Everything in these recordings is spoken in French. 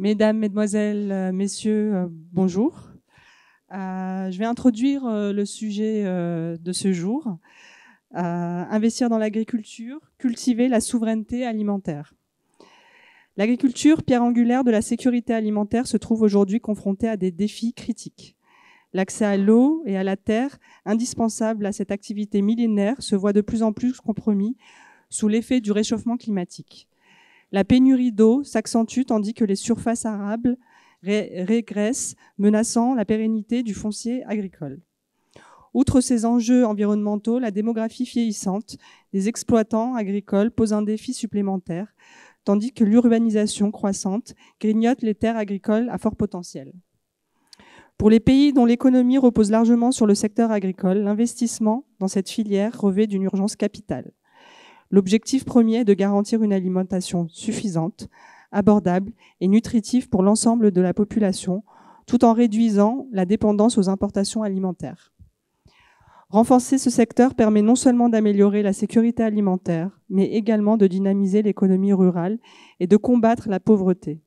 Mesdames, Mesdemoiselles, Messieurs, bonjour. Je vais introduire le sujet de ce jour. Investir dans l'agriculture, cultiver la souveraineté alimentaire. L'agriculture, pierre angulaire de la sécurité alimentaire, se trouve aujourd'hui confrontée à des défis critiques. L'accès à l'eau et à la terre, indispensable à cette activité millénaire, se voit de plus en plus compromis sous l'effet du réchauffement climatique. La pénurie d'eau s'accentue tandis que les surfaces arables régressent, menaçant la pérennité du foncier agricole. Outre ces enjeux environnementaux, la démographie vieillissante des exploitants agricoles pose un défi supplémentaire, tandis que l'urbanisation croissante grignote les terres agricoles à fort potentiel. Pour les pays dont l'économie repose largement sur le secteur agricole, l'investissement dans cette filière revêt d'une urgence capitale. L'objectif premier est de garantir une alimentation suffisante, abordable et nutritive pour l'ensemble de la population, tout en réduisant la dépendance aux importations alimentaires. Renforcer ce secteur permet non seulement d'améliorer la sécurité alimentaire, mais également de dynamiser l'économie rurale et de combattre la pauvreté.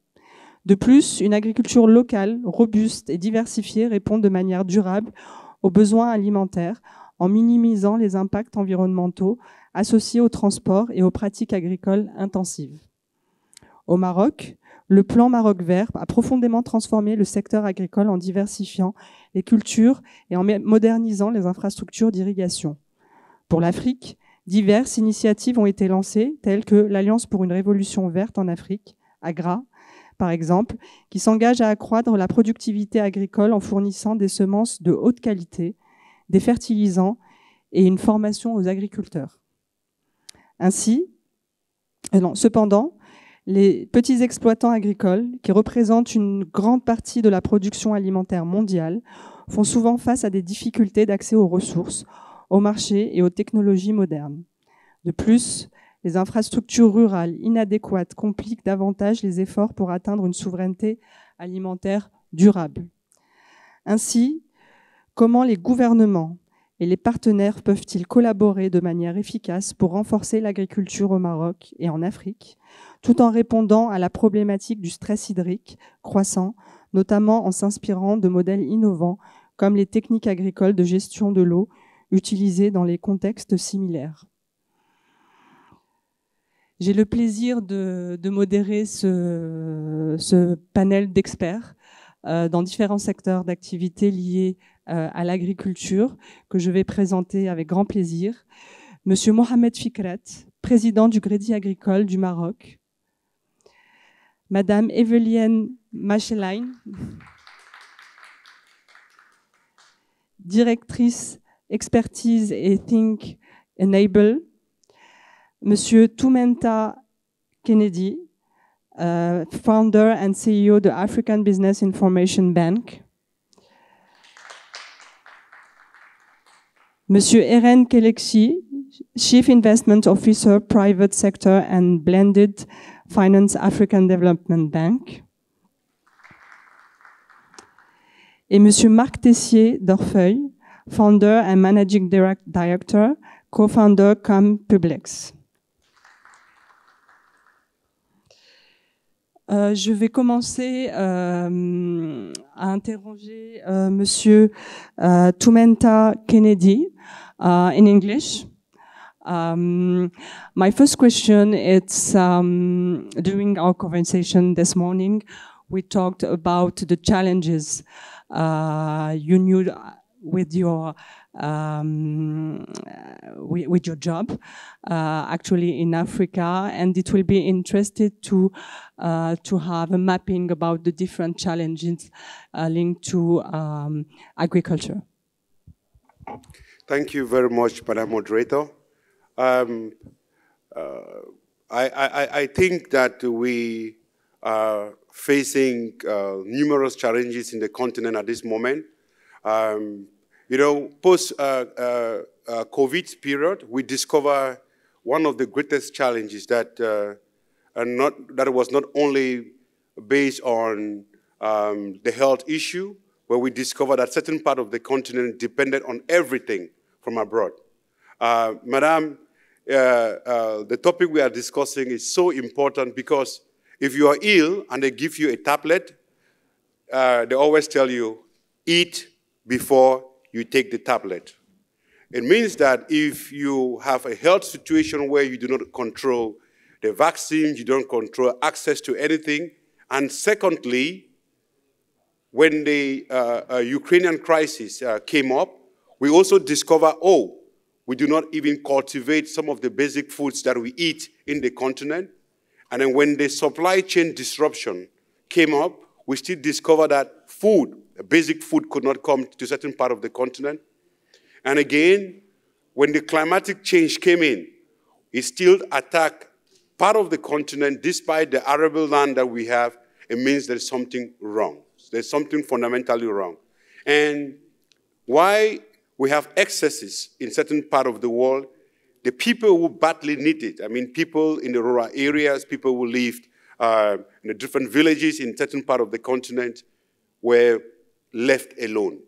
De plus, une agriculture locale, robuste et diversifiée répond de manière durable aux besoins alimentaires en minimisant les impacts environnementaux associés au transport et aux pratiques agricoles intensives. Au Maroc, le plan Maroc Vert a profondément transformé le secteur agricole en diversifiant les cultures et en modernisant les infrastructures d'irrigation. Pour l'Afrique, diverses initiatives ont été lancées, telles que l'Alliance pour une révolution verte en Afrique, AGRA, par exemple, qui s'engage à accroître la productivité agricole en fournissant des semences de haute qualité, des fertilisants et une formation aux agriculteurs. Cependant, les petits exploitants agricoles, qui représentent une grande partie de la production alimentaire mondiale, font souvent face à des difficultés d'accès aux ressources, au marché et aux technologies modernes. De plus, les infrastructures rurales inadéquates compliquent davantage les efforts pour atteindre une souveraineté alimentaire durable. Ainsi, comment les gouvernements et les partenaires peuvent-ils collaborer de manière efficace pour renforcer l'agriculture au Maroc et en Afrique, tout en répondant à la problématique du stress hydrique croissant, notamment en s'inspirant de modèles innovants comme les techniques agricoles de gestion de l'eau utilisées dans les contextes similaires. J'ai le plaisir de modérer ce panel d'experts dans différents secteurs d'activité liés à l'agriculture que je vais présenter avec grand plaisir. Monsieur Mohamed Fikret, président du Crédit agricole du Maroc. Madame Evelyne Machelain, directrice expertise et Think Enable. Monsieur Toumenta Kennedy, founder and CEO de African Business Information Bank. Monsieur Eren Kelekshi, Chief Investment Officer, Private Sector and Blended Finance African Development Bank. Et Monsieur Marc Tessier d'Orfeuille, Founder and Managing Director, Co-founder Publix. Je vais commencer à interroger Monsieur Toumenta Kennedy in English. My first question is, during our conversation this morning, we talked about the challenges you knew with your job actually in Africa, and it will be interested to have a mapping about the different challenges linked to agriculture. Thank you very much, Madam Moderator. I think that we are facing numerous challenges in the continent at this moment. Post-COVID period, we discover one of the greatest challenges that was not only based on the health issue, where we discovered that certain part of the continent depended on everything from abroad. Madam, the topic we are discussing is so important because if you are ill and they give you a tablet, they always tell you, eat before you take the tablet. It means that if you have a health situation where you do not control the vaccine, you don't control access to anything, and secondly, when the Ukrainian crisis came up, we also discovered, we do not even cultivate some of the basic foods that we eat in the continent. And then when the supply chain disruption came up, we still discovered that basic food could not come to a certain part of the continent. And again, when the climatic change came in, it still attacked part of the continent despite the arable land that we have. It means there's something wrong. There's something fundamentally wrong. And why we have excesses in certain part of the world, the people who badly need it, I mean, people in the rural areas, people who lived in the different villages in certain part of the continent were left alone.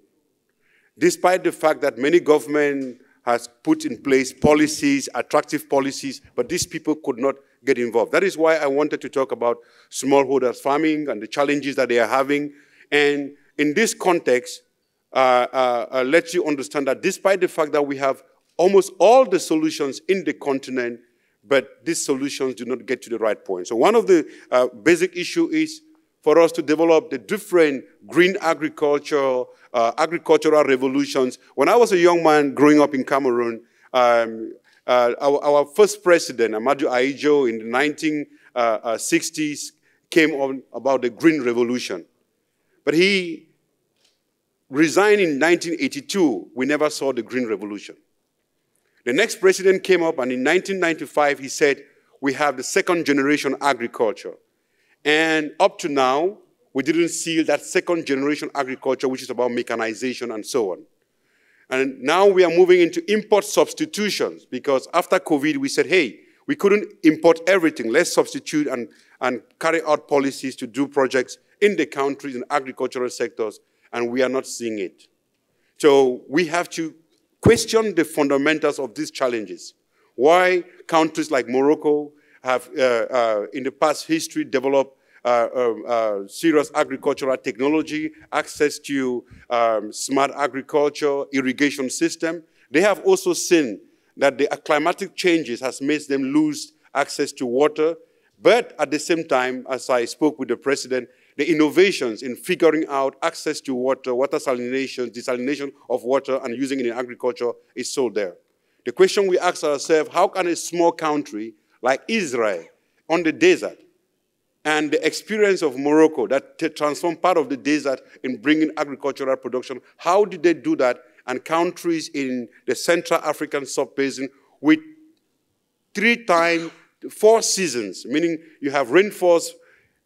Despite the fact that many governments has put in place policies, attractive policies, but these people could not get involved. That is why I wanted to talk about smallholders farming and the challenges that they are having. And in this context, let you understand that despite the fact that we have almost all the solutions in the continent, but these solutions do not get to the right point. So one of the basic issues is for us to develop the different green agricultural revolutions. When I was a young man growing up in Cameroon, our first president, Amadou Ahidjo, in the 1960s, came on about the Green Revolution. But he resigned in 1982. We never saw the Green Revolution. The next president came up, and in 1995, he said, we have the second generation agriculture. And up to now, we didn't see that second generation agriculture, which is about mechanization and so on. And now we are moving into import substitutions, because after COVID, we said, hey, we couldn't import everything. Let's substitute and carry out policies to do projects in the countries and agricultural sectors, and we are not seeing it. So we have to question the fundamentals of these challenges. Why countries like Morocco have, in the past history, developed serious agricultural technology, access to smart agriculture, irrigation system. They have also seen that the climatic changes has made them lose access to water. But at the same time, as I spoke with the president, the innovations in figuring out access to water, water salination, desalination of water, and using it in agriculture is still there. The question we ask ourselves, how can a small country like Israel on the desert, and the experience of Morocco that transformed part of the desert in bringing agricultural production, how did they do that? And countries in the Central African sub-basin with 4 seasons, meaning you have rainfalls,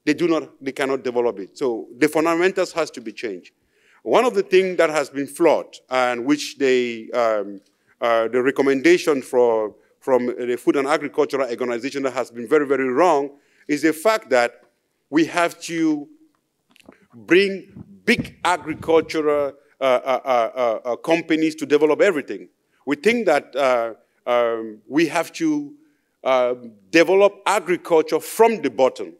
they cannot develop it. So the fundamentals has to be changed. One of the things that has been flawed, and which the recommendation from the Food and Agricultural Organization that has been very, very wrong, is the fact that we have to bring big agricultural companies to develop everything. We think that we have to develop agriculture from the bottom,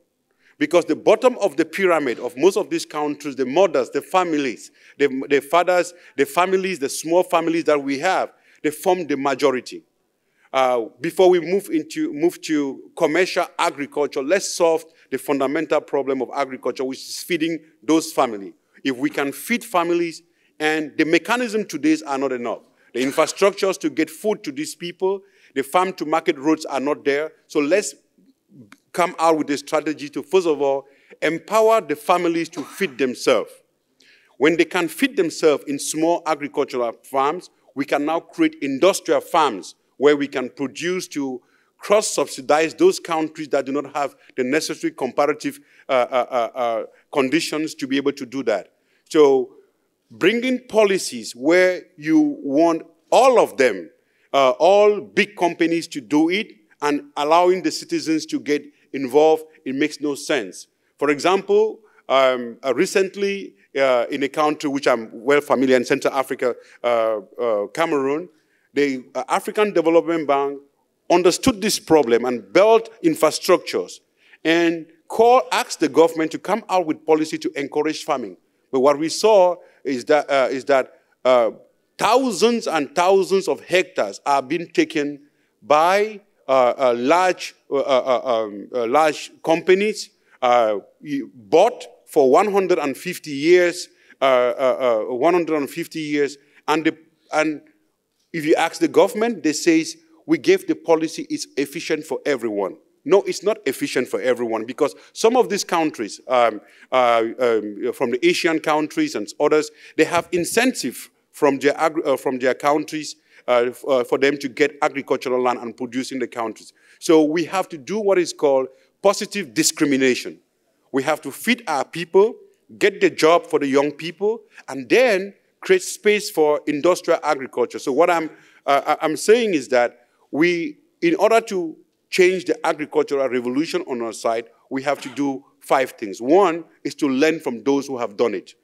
because the bottom of the pyramid of most of these countries, the mothers, the families, the fathers, the families, the small families that we have, they form the majority. Before we move to commercial agriculture, let's solve the fundamental problem of agriculture, which is feeding those families. If we can feed families, and the mechanism today are not enough. The infrastructures to get food to these people, the farm-to-market roads are not there. So let's come out with a strategy to, first of all, empower the families to feed themselves. When they can feed themselves in small agricultural farms, we can now create industrial farms where we can produce to cross-subsidize those countries that do not have the necessary comparative conditions to be able to do that. So bringing policies where you want all of them, all big companies to do it, and allowing the citizens to get involved, it makes no sense. For example, recently in a country which I'm well familiar in Central Africa, Cameroon, the African Development Bank understood this problem and built infrastructures and asked the government to come out with policy to encourage farming. But what we saw is that thousands and thousands of hectares are being taken by large companies, bought for 150 years, and if you ask the government, they say, we gave the policy is efficient for everyone. No, it's not efficient for everyone, because some of these countries, from the Asian countries and others, they have incentive from their countries for them to get agricultural land and produce in the countries. So we have to do what is called positive discrimination. We have to feed our people, get the job for the young people, and then create space for industrial agriculture. So what I'm saying is that in order to change the agricultural revolution on our side, we have to do 5 things. One is to learn from those who have done it.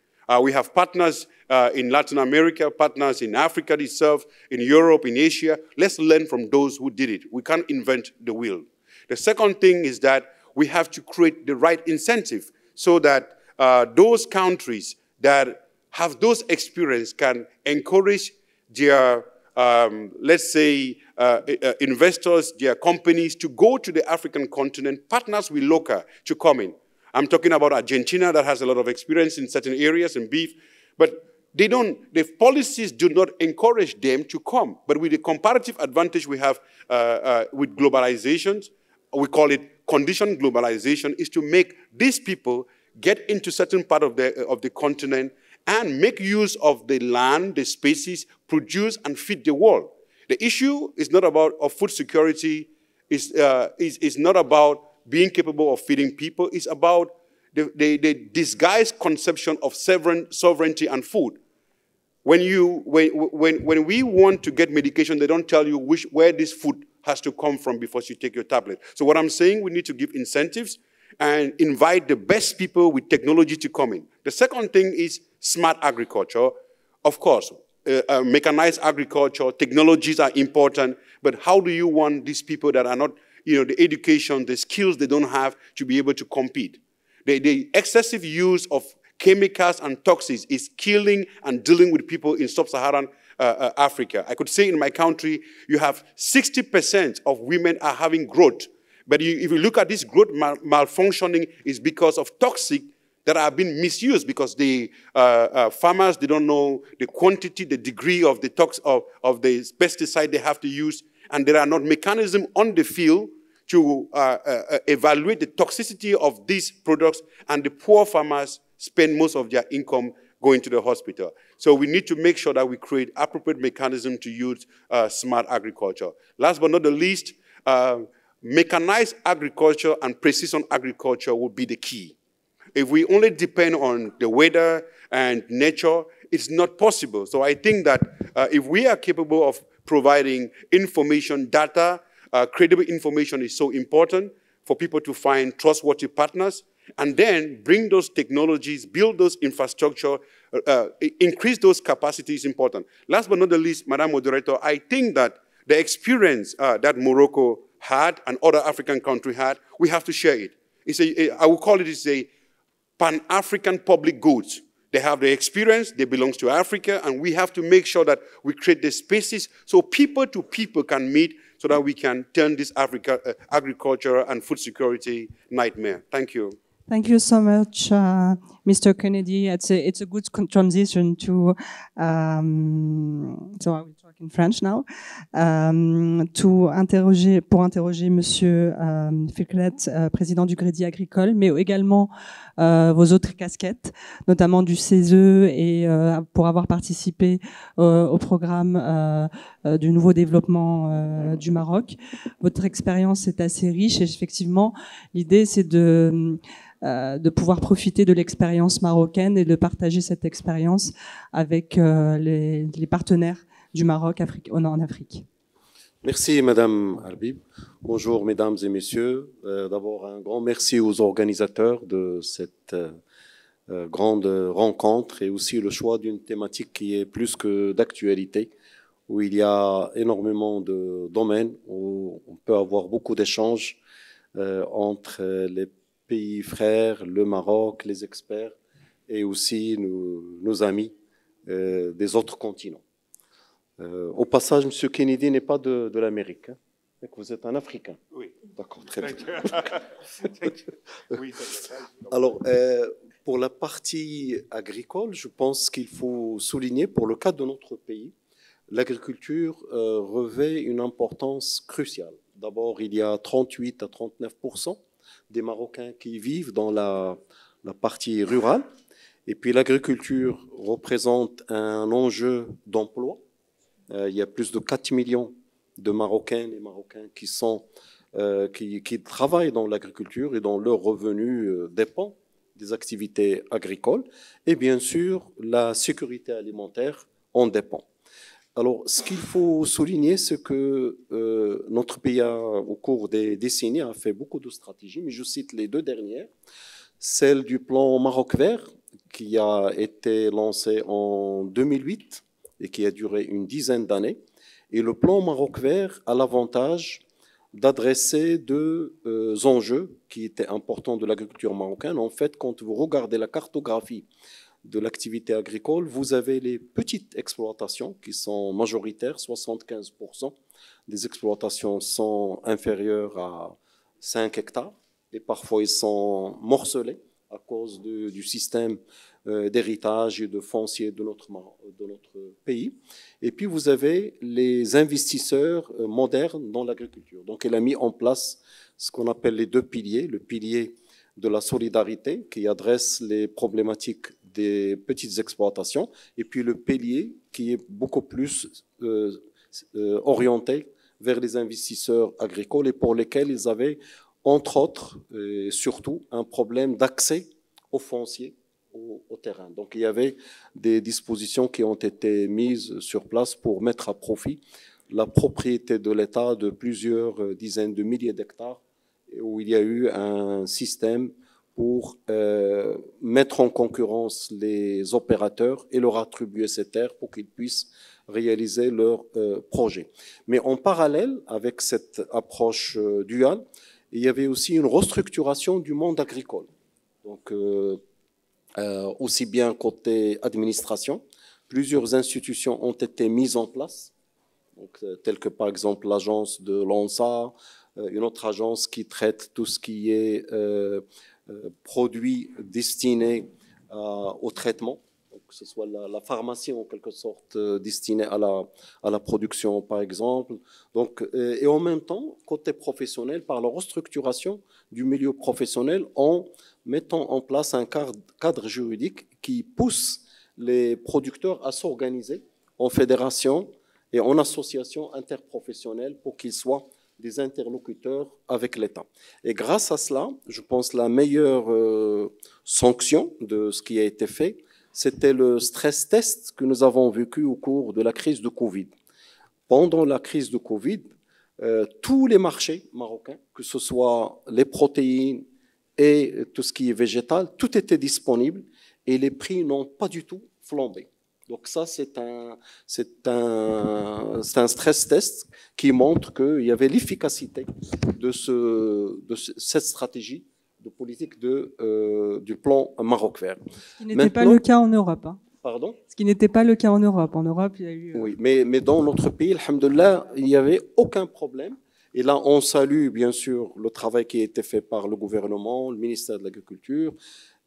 We have partners in Latin America, partners in Africa itself, in Europe, in Asia. Let's learn from those who did it. We can't invent the wheel. The second thing is that we have to create the right incentive so that those countries that have those experience can encourage their, let's say, investors, their companies to go to the African continent, partners with Loka to come in. I'm talking about Argentina that has a lot of experience in certain areas in beef, but the policies do not encourage them to come. But with the comparative advantage we have with globalization, we call it conditioned globalization, is to make these people get into certain part of the continent and make use of the land, the species, produce and feed the world. The issue is not about food security, is not about being capable of feeding people. It's about the disguised conception of sovereignty and food. When we want to get medication, they don't tell you where this food has to come from before you take your tablet. So what I'm saying, we need to give incentives and invite the best people with technology to come in. The second thing is smart agriculture. Of course, mechanized agriculture, technologies are important, but how do you want these people that are not, the education, the skills they don't have to be able to compete? The excessive use of chemicals and toxins is killing and dealing with people in sub-Saharan Africa. I could say in my country, you have 60% of women are having growth. But if you look at this growth malfunctioning, is because of toxic that are being misused, because the farmers, they don't know the quantity, the degree of the pesticide they have to use, and there are not mechanisms on the field to evaluate the toxicity of these products, and the poor farmers spend most of their income going to the hospital. So we need to make sure that we create appropriate mechanism to use smart agriculture. Last but not the least, mechanized agriculture and precision agriculture would be the key. If we only depend on the weather and nature, it's not possible. So I think that if we are capable of providing information, data, credible information is so important for people to find trustworthy partners, and then bring those technologies, build those infrastructure, increase those capacities is important. Last but not the least, Madam Moderator, I think that the experience that Morocco had and other African countries had, we have to share it. I would call it a Pan-African public goods. They have the experience, they belong to Africa, and we have to make sure that we create the spaces so people to people can meet so that we can turn this agriculture and food security nightmare. Thank you. Thank you so much, Mr. Kennedy. It's a good transition to, so I will talk in French now, pour interroger Monsieur Fikret, président du Crédit Agricole, mais également vos autres casquettes, notamment du CESE et pour avoir participé au programme du nouveau développement du Maroc. Votre expérience est assez riche et effectivement, l'idée c'est de pouvoir profiter de l'expérience marocaine et de partager cette expérience avec les partenaires du Maroc en Afrique. Merci Madame Arbib. Bonjour Mesdames et Messieurs. D'abord un grand merci aux organisateurs de cette grande rencontre et aussi le choix d'une thématique qui est plus que d'actualité, où il y a énormément de domaines où on peut avoir beaucoup d'échanges entre les pays frères, le Maroc, les experts et aussi nos amis des autres continents. Au passage, M. Kennedy n'est pas de l'Amérique. Hein. Vous êtes un Africain. Oui. D'accord, très bien. Oui, Alors, pour la partie agricole, je pense qu'il faut souligner, pour le cas de notre pays, l'agriculture revêt une importance cruciale. D'abord, il y a 38 à 39% des Marocains qui vivent dans la partie rurale. Et puis l'agriculture représente un enjeu d'emploi. Il y a plus de 4 millions de Marocaines et Marocains qui travaillent dans l'agriculture et dont leur revenu dépend des activités agricoles. Et bien sûr, la sécurité alimentaire en dépend. Alors, ce qu'il faut souligner, c'est que notre pays, au cours des décennies, a fait beaucoup de stratégies, mais je cite les deux dernières. Celle du plan Maroc Vert, qui a été lancé en 2008 et qui a duré une dizaine d'années. Et le plan Maroc Vert a l'avantage d'adresser deux enjeux qui étaient importants de l'agriculture marocaine. En fait, quand vous regardez la cartographie de l'activité agricole, vous avez les petites exploitations qui sont majoritaires, 75% des exploitations sont inférieures à 5 hectares et parfois ils sont morcelés à cause du système d'héritage et de foncier de notre pays. Et puis vous avez les investisseurs modernes dans l'agriculture. Donc elle a mis en place ce qu'on appelle les deux piliers, le pilier de la solidarité qui adresse les problématiques des petites exploitations, et puis le pilier qui est beaucoup plus orienté vers les investisseurs agricoles et pour lesquels ils avaient, entre autres, et surtout, un problème d'accès au foncier, au terrain. Donc il y avait des dispositions qui ont été mises sur place pour mettre à profit la propriété de l'État de plusieurs dizaines de milliers d'hectares, où il y a eu un système pour mettre en concurrence les opérateurs et leur attribuer ces terres pour qu'ils puissent réaliser leurs projets. Mais en parallèle, avec cette approche duale, il y avait aussi une restructuration du monde agricole. Donc, aussi bien côté administration, plusieurs institutions ont été mises en place, donc, telles que par exemple l'agence de l'ONSA, une autre agence qui traite tout ce qui est produits destinés au traitement, donc que ce soit la pharmacie en quelque sorte destinée à la production par exemple. Donc, et en même temps, côté professionnel, par la restructuration du milieu professionnel en mettant en place un cadre juridique qui pousse les producteurs à s'organiser en fédération et en association interprofessionnelle pour qu'ils soient des interlocuteurs avec l'État. Et grâce à cela, je pense la meilleure sanction de ce qui a été fait, c'était le stress test que nous avons vécu au cours de la crise de Covid. Pendant la crise de Covid, tous les marchés marocains, que ce soit les protéines et tout ce qui est végétal, tout était disponible et les prix n'ont pas du tout flambé. Donc ça, c'est un stress test qui montre qu'il y avait l'efficacité de cette stratégie de politique du plan Maroc Vert. Ce qui n'était pas le cas en Europe. Hein. Pardon ? Ce qui n'était pas le cas en Europe. En Europe, il y a eu... Oui, mais dans notre pays, alhamdoulilah, il n'y avait aucun problème. Et là, on salue bien sûr le travail qui a été fait par le gouvernement, le ministère de l'Agriculture,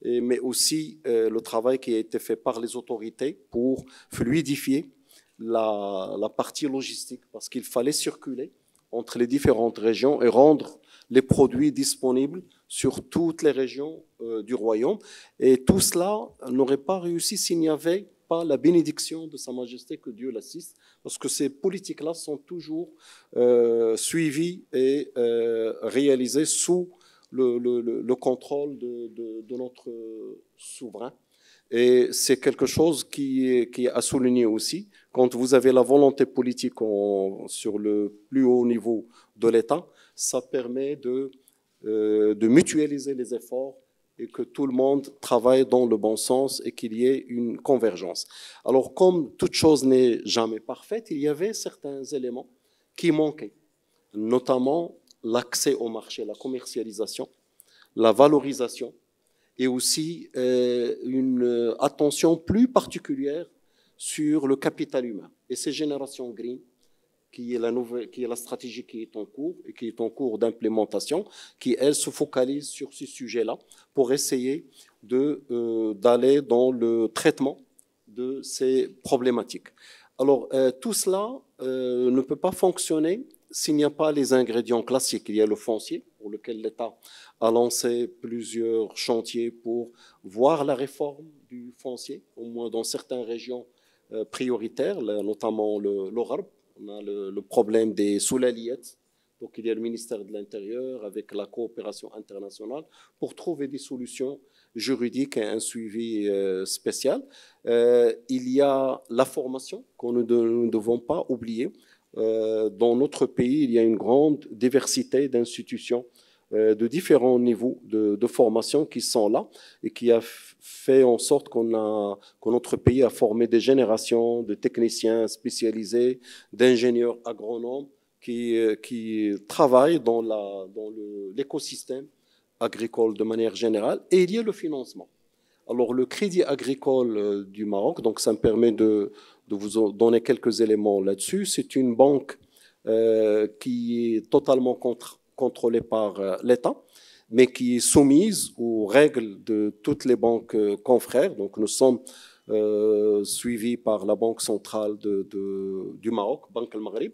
mais aussi le travail qui a été fait par les autorités pour fluidifier la partie logistique, parce qu'il fallait circuler entre les différentes régions et rendre les produits disponibles sur toutes les régions du royaume. Et tout cela n'aurait pas réussi s'il n'y avait pas la bénédiction de Sa Majesté, que Dieu l'assiste, parce que ces politiques-là sont toujours suivies et réalisées sous le contrôle de notre souverain. Et c'est quelque chose qui est à souligner aussi. Quand vous avez la volonté politique sur le plus haut niveau de l'État, ça permet de mutualiser les efforts et que tout le monde travaille dans le bon sens et qu'il y ait une convergence. Alors, comme toute chose n'est jamais parfaite, il y avait certains éléments qui manquaient, notamment l'accès au marché, la commercialisation, la valorisation et aussi une attention plus particulière sur le capital humain. Et ces générations green, qui est la stratégie qui est en cours et qui est en cours d'implémentation, qui, elle, se focalise sur ce sujet-là pour essayer d'aller dans le traitement de ces problématiques. Alors, tout cela ne peut pas fonctionner s'il n'y a pas les ingrédients classiques. Il y a le foncier, pour lequel l'État a lancé plusieurs chantiers pour voir la réforme du foncier, au moins dans certaines régions prioritaires, notamment le Gharb. On a le problème des soulaliettes. Donc, il y a le ministère de l'Intérieur avec la coopération internationale pour trouver des solutions juridiques et un suivi spécial. Il y a la formation que nous ne devons pas oublier. Dans notre pays, il y a une grande diversité d'institutions de différents niveaux de formation qui sont là et qui a fait en sorte que notre pays a formé des générations de techniciens spécialisés, d'ingénieurs agronomes qui travaillent dans l'écosystème agricole de manière générale. Et il y a le financement. Alors, le Crédit agricole du Maroc, donc ça me permet de vous donner quelques éléments là-dessus. C'est une banque qui est totalement contrôlée par l'État, mais qui est soumise aux règles de toutes les banques confrères. Donc, nous sommes suivis par la Banque centrale du Maroc, Banque al-Maghrib,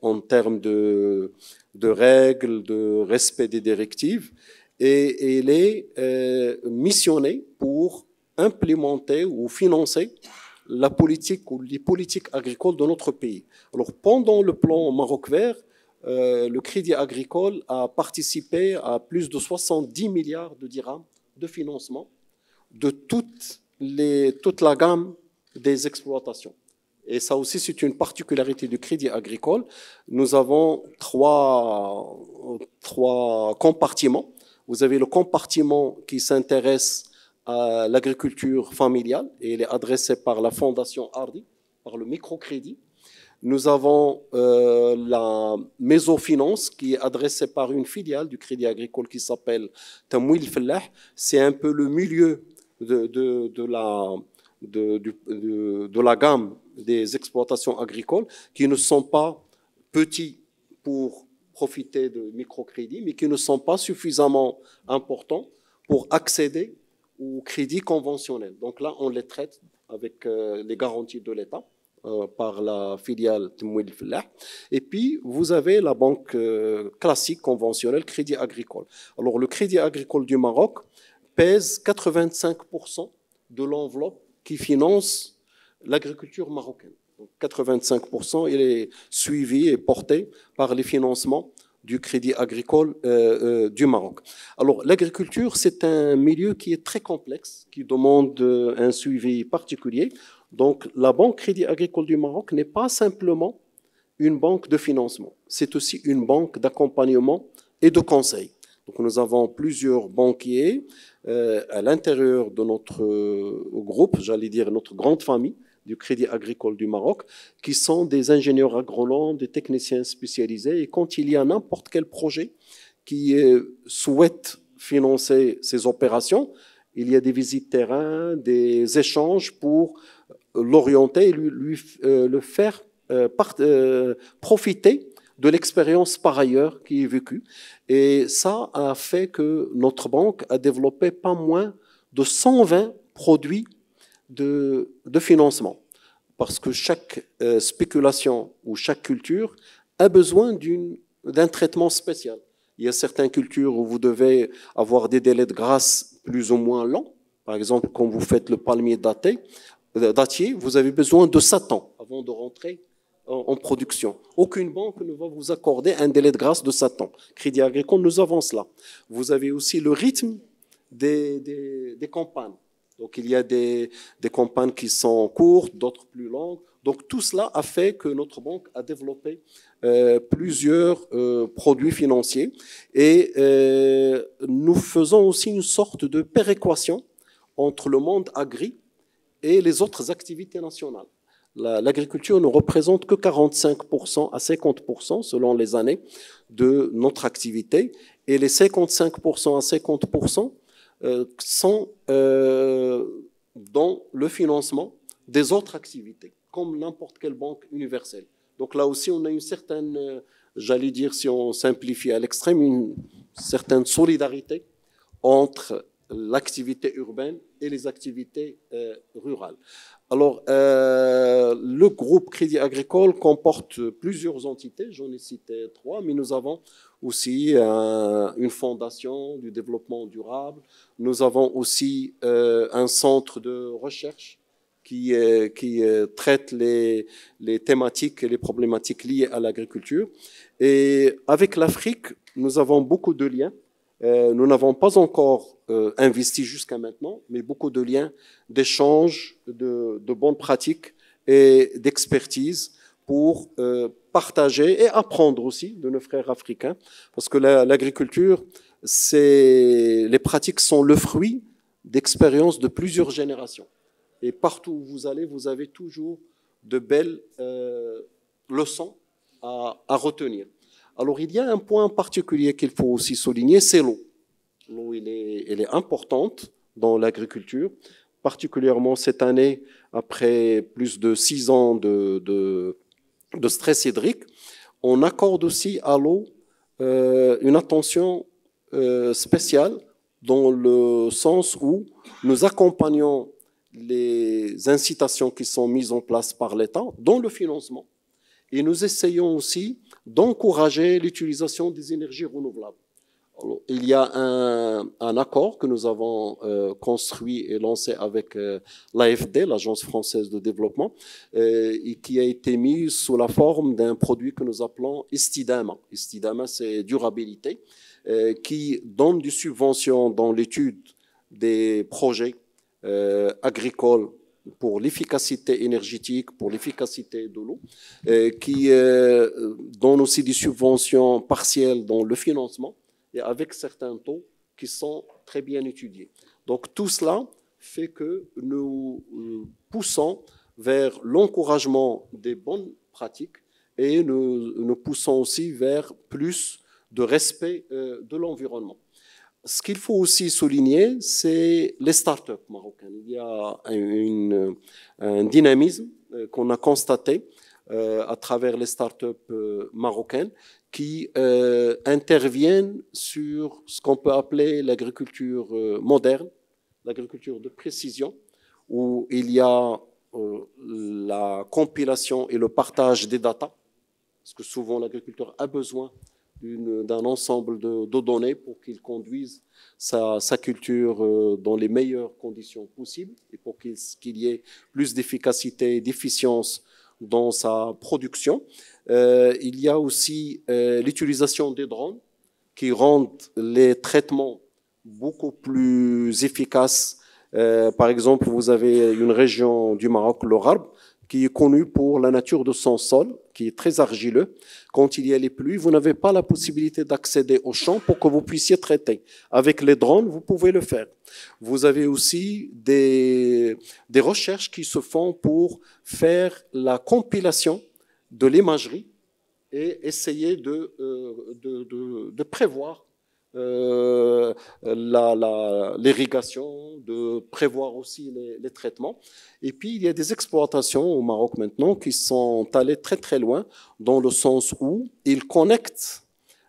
en termes de règles, de respect des directives. Et elle est missionnée pour implémenter ou financer la politique ou les politiques agricoles de notre pays. Alors, pendant le plan Maroc Vert, le Crédit agricole a participé à plus de 70 milliards de dirhams de financement de toute la gamme des exploitations. Et ça aussi, c'est une particularité du Crédit agricole. Nous avons trois compartiments. Vous avez le compartiment qui s'intéresse à l'agriculture familiale et il est adressé par la Fondation Hardy, par le microcrédit. Nous avons la mésofinance qui est adressée par une filiale du Crédit agricole qui s'appelle Tamwil Fellah. C'est un peu le milieu de la gamme des exploitations agricoles qui ne sont pas petits pour profiter de microcrédits, mais qui ne sont pas suffisamment importants pour accéder au crédit conventionnel. Donc là, on les traite avec les garanties de l'État par la filiale Tamwil Fellah. Et puis, vous avez la banque classique, conventionnelle, Crédit agricole. Alors, le Crédit agricole du Maroc pèse 85% de l'enveloppe qui finance l'agriculture marocaine. Donc 85%, il est suivi et porté par les financements du Crédit agricole du Maroc. Alors, l'agriculture, c'est un milieu qui est très complexe, qui demande un suivi particulier. Donc, la Banque Crédit agricole du Maroc n'est pas simplement une banque de financement, c'est aussi une banque d'accompagnement et de conseil. Donc, nous avons plusieurs banquiers à l'intérieur de notre groupe, j'allais dire notre grande famille du Crédit agricole du Maroc, qui sont des ingénieurs agronomes, des techniciens spécialisés. Et quand il y a n'importe quel projet qui souhaite financer ces opérations, il y a des visites terrain, des échanges pour l'orienter et le faire profiter de l'expérience par ailleurs qui est vécue. Et ça a fait que notre banque a développé pas moins de 120 produits de financement. Parce que chaque spéculation ou chaque culture a besoin d'un traitement spécial. Il y a certaines cultures où vous devez avoir des délais de grâce plus ou moins longs. Par exemple, quand vous faites le palmier dattier, vous avez besoin de 7 ans avant de rentrer en production. Aucune banque ne va vous accorder un délai de grâce de 7 ans. Crédit agricole, nous avons cela. Vous avez aussi le rythme des campagnes. Donc, il y a des campagnes qui sont courtes, d'autres plus longues. Donc, tout cela a fait que notre banque a développé plusieurs produits financiers. Et nous faisons aussi une sorte de péréquation entre le monde agri et les autres activités nationales. L'agriculture ne représente que 45% à 50% selon les années de notre activité. et les 55% à 50% sont dans le financement des autres activités, comme n'importe quelle banque universelle. Donc là aussi, on a une certaine, j'allais dire, si on simplifie à l'extrême, une certaine solidarité entre l'activité urbaine et les activités rurales. Alors, le groupe Crédit Agricole comporte plusieurs entités, j'en ai cité 3, mais nous avons aussi une fondation du développement durable. Nous avons aussi un centre de recherche qui traite les thématiques et les problématiques liées à l'agriculture. Et avec l'Afrique, nous avons beaucoup de liens. Nous n'avons pas encore investi jusqu'à maintenant, mais beaucoup de liens d'échange, de bonnes pratiques et d'expertise pour partager et apprendre aussi de nos frères africains. Parce que l'agriculture, les pratiques sont le fruit d'expériences de plusieurs générations. Et partout où vous allez, vous avez toujours de belles leçons à retenir. Alors, il y a un point particulier qu'il faut aussi souligner, c'est l'eau. L'eau, elle est importante dans l'agriculture, particulièrement cette année, après plus de 6 ans de stress hydrique. On accorde aussi à l'eau une attention spéciale dans le sens où nous accompagnons les incitations qui sont mises en place par l'État dans le financement. Et nous essayons aussi d'encourager l'utilisation des énergies renouvelables. Alors, il y a un accord que nous avons construit et lancé avec l'AFD, l'Agence française de développement, et qui a été mis sous la forme d'un produit que nous appelons Istidama. Istidama, c'est durabilité, qui donne des subventions dans l'étude des projets agricoles pour l'efficacité énergétique, pour l'efficacité de l'eau, qui donne aussi des subventions partielles dans le financement et avec certains taux qui sont très bien étudiés. Donc tout cela fait que nous poussons vers l'encouragement des bonnes pratiques et nous poussons aussi vers plus de respect de l'environnement. Ce qu'il faut aussi souligner, c'est les startups marocaines. Il y a un dynamisme qu'on a constaté à travers les startups marocaines qui interviennent sur ce qu'on peut appeler l'agriculture moderne, l'agriculture de précision, où il y a la compilation et le partage des datas, parce que souvent l'agriculteur a besoin d'un ensemble de données pour qu'il conduise sa culture dans les meilleures conditions possibles et pour qu'il y ait plus d'efficacité et d'efficience dans sa production. Il y a aussi l'utilisation des drones qui rendent les traitements beaucoup plus efficaces. Par exemple, vous avez une région du Maroc, le Gharb, qui est connue pour la nature de son sol, qui est très argileux. Quand il y a les pluies, vous n'avez pas la possibilité d'accéder au champ pour que vous puissiez traiter. Avec les drones, vous pouvez le faire. Vous avez aussi des recherches qui se font pour faire la compilation de l'imagerie et essayer de prévoir l'irrigation, de prévoir aussi les traitements. Et puis, il y a des exploitations au Maroc maintenant qui sont allées très très loin dans le sens où ils connectent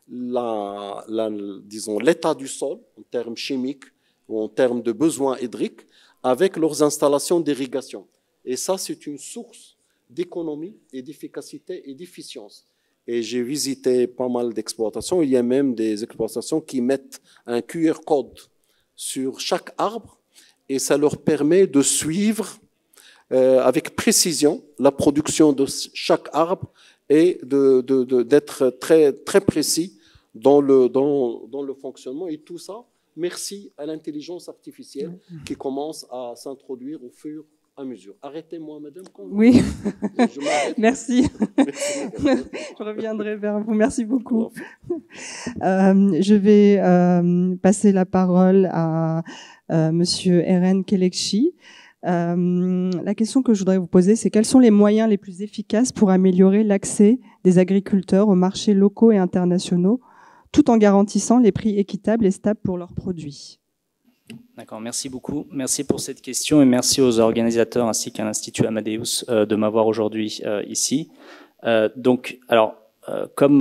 disons, l'état du sol en termes chimiques ou en termes de besoins hydriques avec leurs installations d'irrigation. Et ça, c'est une source d'économie et d'efficacité et d'efficience. Et j'ai visité pas mal d'exploitations. Il y a même des exploitations qui mettent un QR code sur chaque arbre et ça leur permet de suivre avec précision la production de chaque arbre et d'être très, très précis dans le fonctionnement. Et tout ça, merci à l'intelligence artificielle qui commence à s'introduire au fur et à mesure. Arrêtez-moi, madame. Oui, merci. Je reviendrai vers vous. Merci beaucoup. Je vais passer la parole à Monsieur Eren Kelekchi. La question que je voudrais vous poser, c'est quels sont les moyens les plus efficaces pour améliorer l'accès des agriculteurs aux marchés locaux et internationaux, tout en garantissant les prix équitables et stables pour leurs produits. D'accord, merci beaucoup. Merci pour cette question et merci aux organisateurs ainsi qu'à l'Institut Amadeus de m'avoir aujourd'hui ici. Comme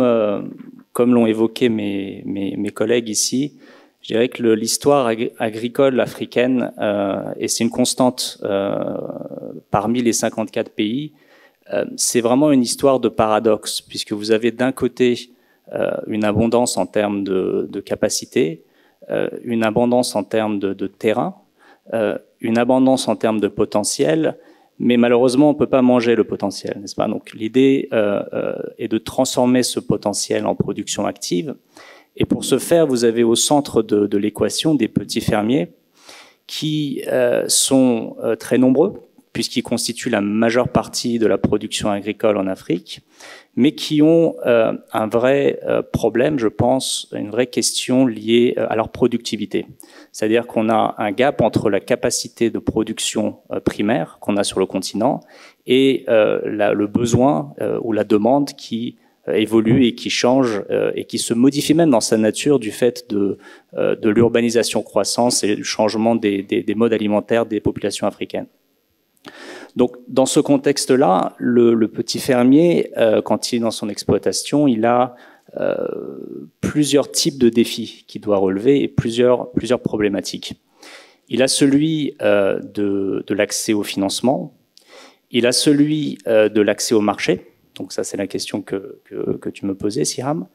l'ont évoqué mes collègues ici, je dirais que l'histoire agricole africaine, et c'est une constante parmi les 54 pays, c'est vraiment une histoire de paradoxe, puisque vous avez d'un côté une abondance en termes de capacité, une abondance en termes de terrain, une abondance en termes de potentiel, mais malheureusement, on ne peut pas manger le potentiel, n'est-ce pas? Donc l'idée est de transformer ce potentiel en production active. Et pour ce faire, vous avez au centre de l'équation des petits fermiers qui sont très nombreux, puisqu'ils constituent la majeure partie de la production agricole en Afrique, mais qui ont un vrai problème, je pense, une vraie question liée à leur productivité. C'est-à-dire qu'on a un gap entre la capacité de production primaire qu'on a sur le continent et le besoin ou la demande qui évolue et qui change et qui se modifie même dans sa nature du fait de l'urbanisation croissance et du changement des modes alimentaires des populations africaines. Donc, dans ce contexte-là, le petit fermier, quand il est dans son exploitation, il a plusieurs types de défis qu'il doit relever et plusieurs problématiques. Il a celui de l'accès au financement, il a celui de l'accès au marché, donc ça c'est la question que tu me posais, Siram.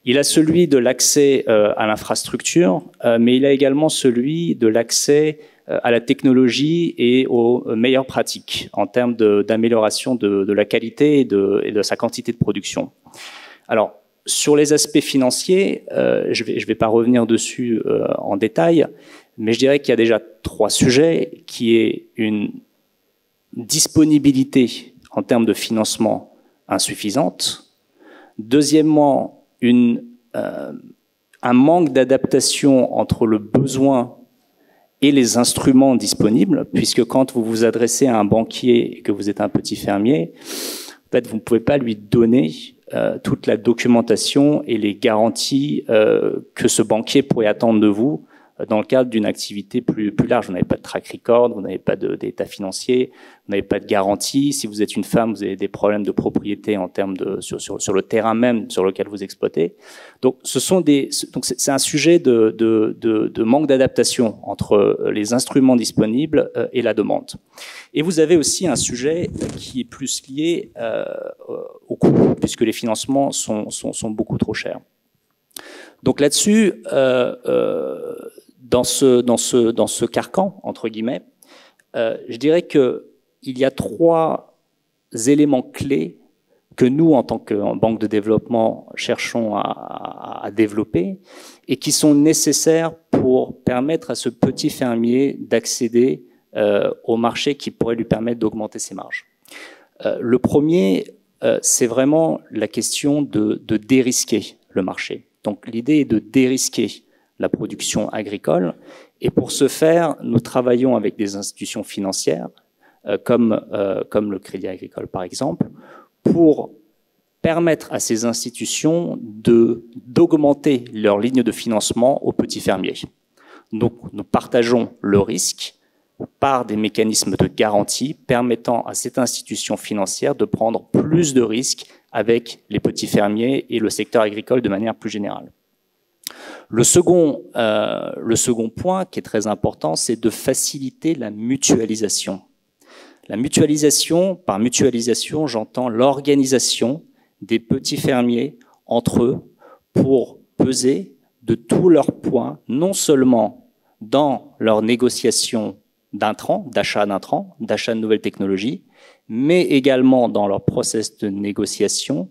Il a celui de l'accès à l'infrastructure, mais il a également celui de l'accès à la technologie et aux meilleures pratiques en termes d'amélioration de la qualité et de sa quantité de production. Alors, sur les aspects financiers, je vais pas revenir dessus en détail, mais je dirais qu'il y a déjà 3 sujets, qui est une disponibilité en termes de financement insuffisante. Deuxièmement, un manque d'adaptation entre le besoin et les instruments disponibles, puisque quand vous vous adressez à un banquier et que vous êtes un petit fermier, en fait, vous ne pouvez pas lui donner toute la documentation et les garanties que ce banquier pourrait attendre de vous dans le cadre d'une activité plus large. Vous n'avez pas de track record, vous n'avez pas d'état financier, vous n'avez pas de garantie. Si vous êtes une femme, vous avez des problèmes de propriété en termes sur le terrain même sur lequel vous exploitez. Donc, c'est un sujet de manque d'adaptation entre les instruments disponibles et la demande. Et vous avez aussi un sujet qui est plus lié au coût, puisque les financements sont beaucoup trop chers. Donc là-dessus, dans ce carcan, entre guillemets, je dirais qu'il y a 3 éléments clés que nous, en tant que banque de développement, cherchons à développer et qui sont nécessaires pour permettre à ce petit fermier d'accéder au marché qui pourrait lui permettre d'augmenter ses marges. Le premier, c'est vraiment la question de dérisquer le marché. Donc l'idée est de dérisquer la production agricole. Et pour ce faire, nous travaillons avec des institutions financières, comme le Crédit Agricole par exemple, pour permettre à ces institutions d'augmenter leur ligne de financement aux petits fermiers. Donc nous partageons le risque par des mécanismes de garantie permettant à cette institution financière de prendre plus de risques avec les petits fermiers et le secteur agricole de manière plus générale. Le second point qui est très important, c'est de faciliter la mutualisation. La mutualisation, par mutualisation, j'entends l'organisation des petits fermiers entre eux pour peser de tous leurs points, non seulement dans leur négociation d'intrants, d'achat d'intrants, d'achat de nouvelles technologies, mais également dans leur process de négociation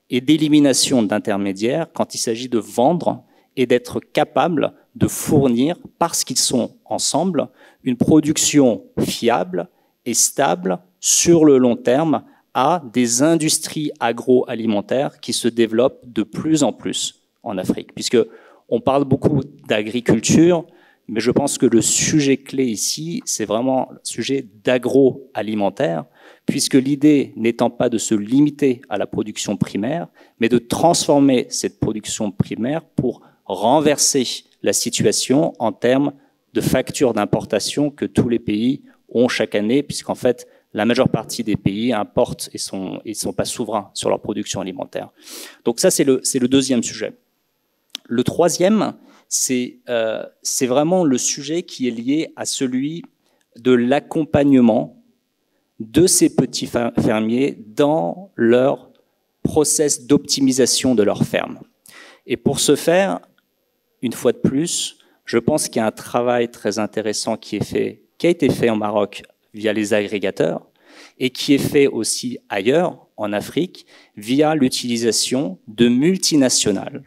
et d'élimination d'intermédiaires quand il s'agit de vendre et d'être capable de fournir, parce qu'ils sont ensemble, une production fiable et stable sur le long terme à des industries agroalimentaires qui se développent de plus en plus en Afrique. Puisque on parle beaucoup d'agriculture, mais je pense que le sujet clé ici, c'est vraiment le sujet d'agroalimentaire, puisque l'idée n'étant pas de se limiter à la production primaire, mais de transformer cette production primaire pour renverser la situation en termes de factures d'importation que tous les pays ont chaque année, puisqu'en fait, la majeure partie des pays importent et sont pas souverains sur leur production alimentaire. Donc ça, c'est le deuxième sujet. Le troisième, c'est vraiment le sujet qui est lié à celui de l'accompagnement de ces petits fermiers dans leur process d'optimisation de leur ferme. Et pour ce faire, une fois de plus, je pense qu'il y a un travail très intéressant qui a été fait en Maroc via les agrégateurs et qui est fait aussi ailleurs, en Afrique, via l'utilisation de multinationales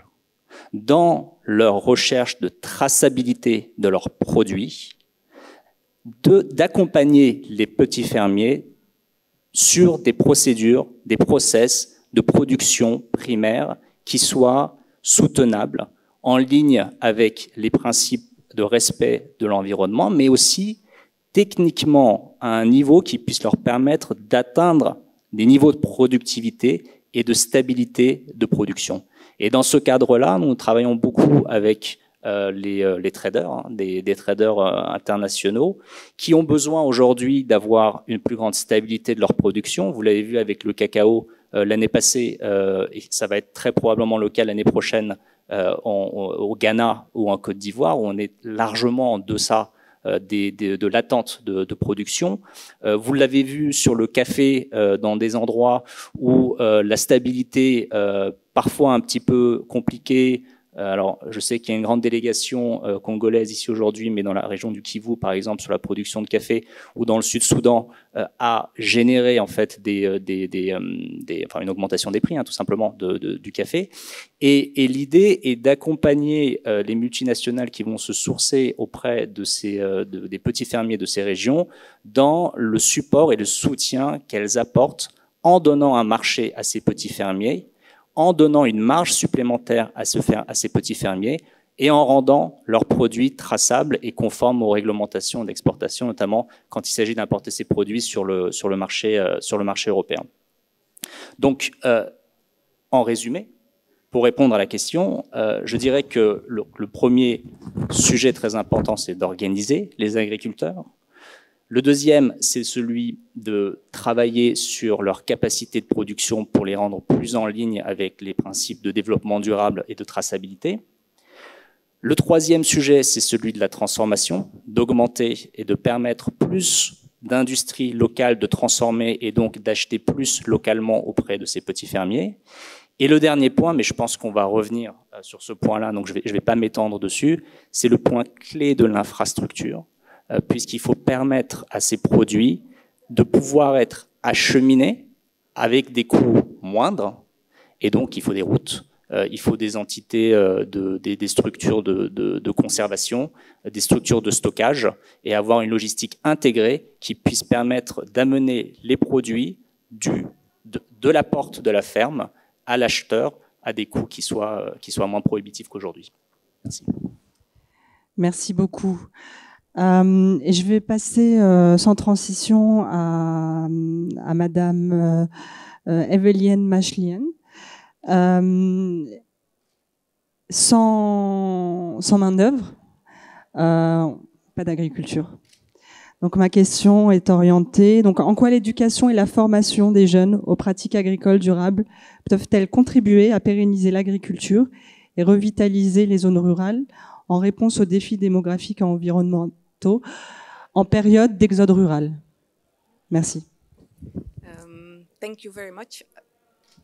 dans leur recherche de traçabilité de leurs produits, d'accompagner les petits fermiers sur des procédures, des process de production primaire qui soient soutenables, en ligne avec les principes de respect de l'environnement, mais aussi techniquement à un niveau qui puisse leur permettre d'atteindre des niveaux de productivité et de stabilité de production. Et dans ce cadre-là, nous travaillons beaucoup avec les traders, des traders internationaux, qui ont besoin aujourd'hui d'avoir une plus grande stabilité de leur production. Vous l'avez vu avec le cacao l'année passée, et ça va être très probablement le cas l'année prochaine au Ghana ou en Côte d'Ivoire, où on est largement en deçà de l'attente de production. Vous l'avez vu sur le café dans des endroits où la stabilité parfois un petit peu compliquée. Alors, je sais qu'il y a une grande délégation congolaise ici aujourd'hui, mais dans la région du Kivu, par exemple, sur la production de café, ou dans le Sud-Soudan, a généré en fait une augmentation des prix, tout simplement, du café. Et l'idée est d'accompagner les multinationales qui vont se sourcer auprès de des petits fermiers de ces régions dans le support et le soutien qu'elles apportent en donnant un marché à ces petits fermiers, en donnant une marge supplémentaire à ces petits fermiers et en rendant leurs produits traçables et conformes aux réglementations d'exportation, notamment quand il s'agit d'importer ces produits sur le marché européen. Donc, en résumé, pour répondre à la question, je dirais que le premier sujet très important, c'est d'organiser les agriculteurs. Le deuxième, c'est celui de travailler sur leur capacité de production pour les rendre plus en ligne avec les principes de développement durable et de traçabilité. Le troisième sujet, c'est celui de la transformation, d'augmenter et de permettre plus d'industries locales de transformer et donc d'acheter plus localement auprès de ces petits fermiers. Et le dernier point, mais je pense qu'on va revenir sur ce point-là, donc je vais pas m'étendre dessus, c'est le point clé de l'infrastructure, puisqu'il faut permettre à ces produits de pouvoir être acheminés avec des coûts moindres, et donc il faut des routes, il faut des entités, des structures de conservation, des structures de stockage, et avoir une logistique intégrée qui puisse permettre d'amener les produits de la porte de la ferme à l'acheteur à des coûts qui soient moins prohibitifs qu'aujourd'hui. Merci. Merci beaucoup. Et je vais passer sans transition à Madame Evelyne Machlien. Sans main-d'œuvre, pas d'agriculture. Donc ma question est orientée. Donc en quoi l'éducation et la formation des jeunes aux pratiques agricoles durables peuvent-elles contribuer à pérenniser l'agriculture et revitaliser les zones rurales en réponse aux défis démographiques et environnementaux en période d'exode rural? Merci. Thank you very much.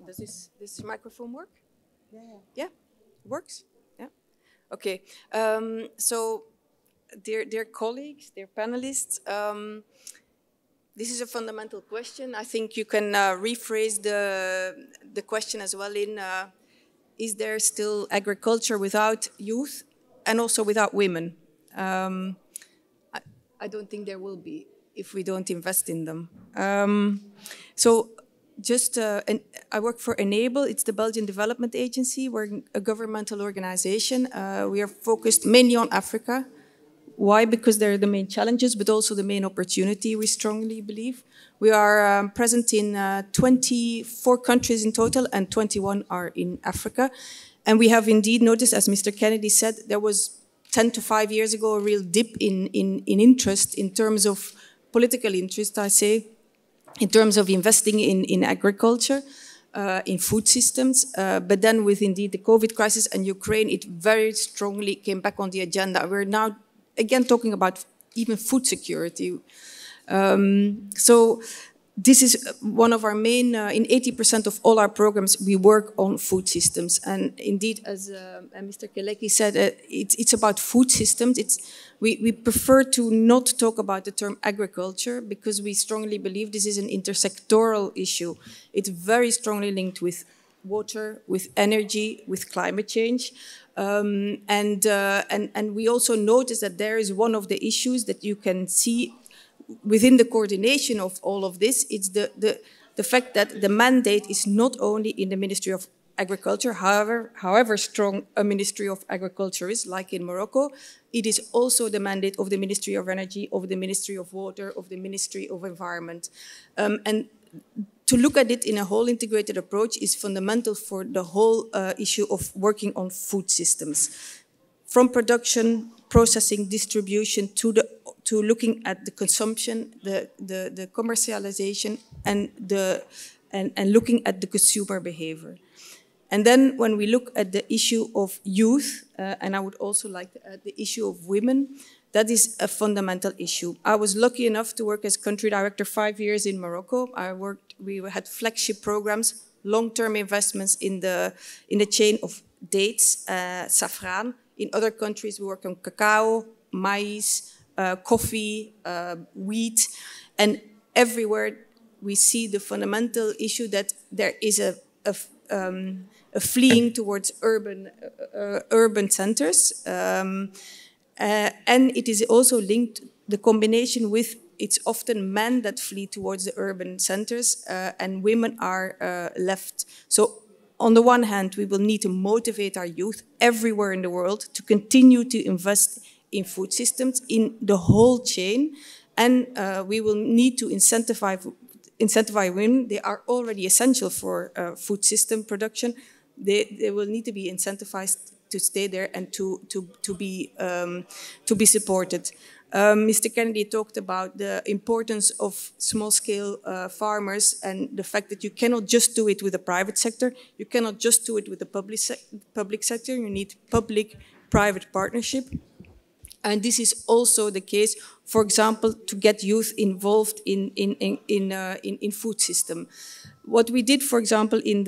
Does this microphone work? Yeah, it works. Yeah. Okay. So, dear colleagues, dear panelists, this is a fundamental question. I think you can rephrase the question as well in: is there still agriculture without youth and also without women? I don't think there will be if we don't invest in them. I work for Enable. It's the Belgian Development Agency. We're a governmental organization. We are focused mainly on Africa. Why? Because they're the main challenges, but also the main opportunity, we strongly believe. We are present in 24 countries in total, and 21 are in Africa. And we have indeed noticed, as Mr. Kennedy said, there was 10 to 5 years ago a real dip in interest in terms of political interest, I say, in terms of investing in agriculture, in food systems. But then with indeed the COVID crisis and Ukraine, it very strongly came back on the agenda. We're now again talking about even food security. So this is one of our main, in 80% of all our programs, we work on food systems. And indeed, as Mr. Keleki said, it's about food systems. We prefer to not talk about the term agriculture because we strongly believe this is an intersectoral issue. It's very strongly linked with water, with energy, with climate change. And we also notice that there is one of the issues that you can see within the coordination of all of this. It's the fact that the mandate is not only in the Ministry of Agriculture, however strong a Ministry of Agriculture is, like in Morocco, it is also the mandate of the Ministry of Energy, of the Ministry of Water, of the Ministry of Environment. And to look at it in a whole integrated approach is fundamental for the whole issue of working on food systems. From production, processing, distribution, to looking at the consumption, the commercialization, and looking at the consumer behavior. And then when we look at the issue of youth, and I would also like to add the issue of women, that is a fundamental issue. I was lucky enough to work as country director 5 years in Morocco. We had flagship programs, long-term investments in the chain of dates, saffron. In other countries, we work on cacao, maize, coffee, wheat, and everywhere we see the fundamental issue that there is a fleeing towards urban centers, and it is also linked, the combination with, it's often men that flee towards the urban centers, and women are left. So on the one hand, we will need to motivate our youth everywhere in the world to continue to invest in food systems in the whole chain, and we will need to incentivize women. They are already essential for food system production. They will need to be incentivized to stay there and to be supported. Mr. Kennedy talked about the importance of small-scale farmers and the fact that you cannot just do it with the private sector. You cannot just do it with the public sector. You need public-private partnership. And this is also the case, for example, to get youth involved in food system. What we did, for example, we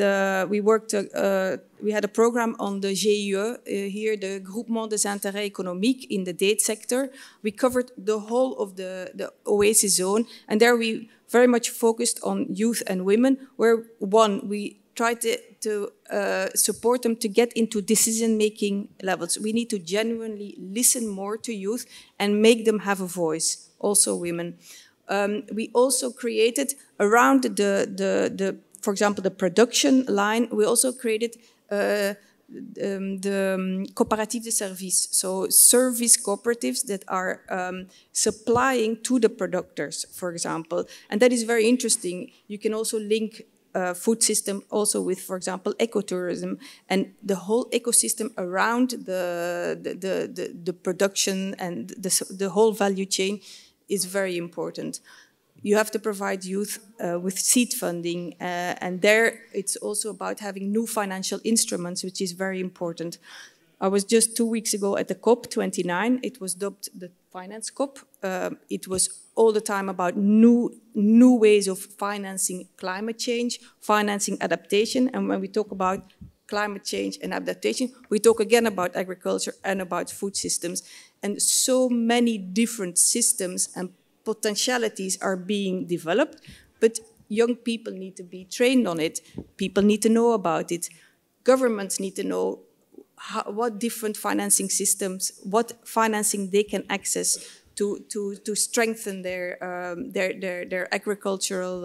had a program on the GIE, here, the Groupement des Intérêts Économiques in the date sector. We covered the whole of the Oasis zone, and there we very much focused on youth and women, where we tried to support them to get into decision-making levels. We need to genuinely listen more to youth and make them have a voice, also women. We also created around for example, the production line, we also created the coopératives de service, so service cooperatives that are supplying to the producers, for example. And that is very interesting. You can also link food system also with, for example, ecotourism, and the whole ecosystem around the production and the whole value chain is very important. You have to provide youth with seed funding, and there it's also about having new financial instruments, which is very important. I was just 2 weeks ago at the COP29. It was dubbed the Finance COP. It was all the time about new ways of financing climate change, financing adaptation. And when we talk about climate change and adaptation, we talk again about agriculture and about food systems. And so many different systems and potentialities are being developed, but young people need to be trained on it. People need to know about it. Governments need to know what different financing systems, what financing they can access to strengthen their agricultural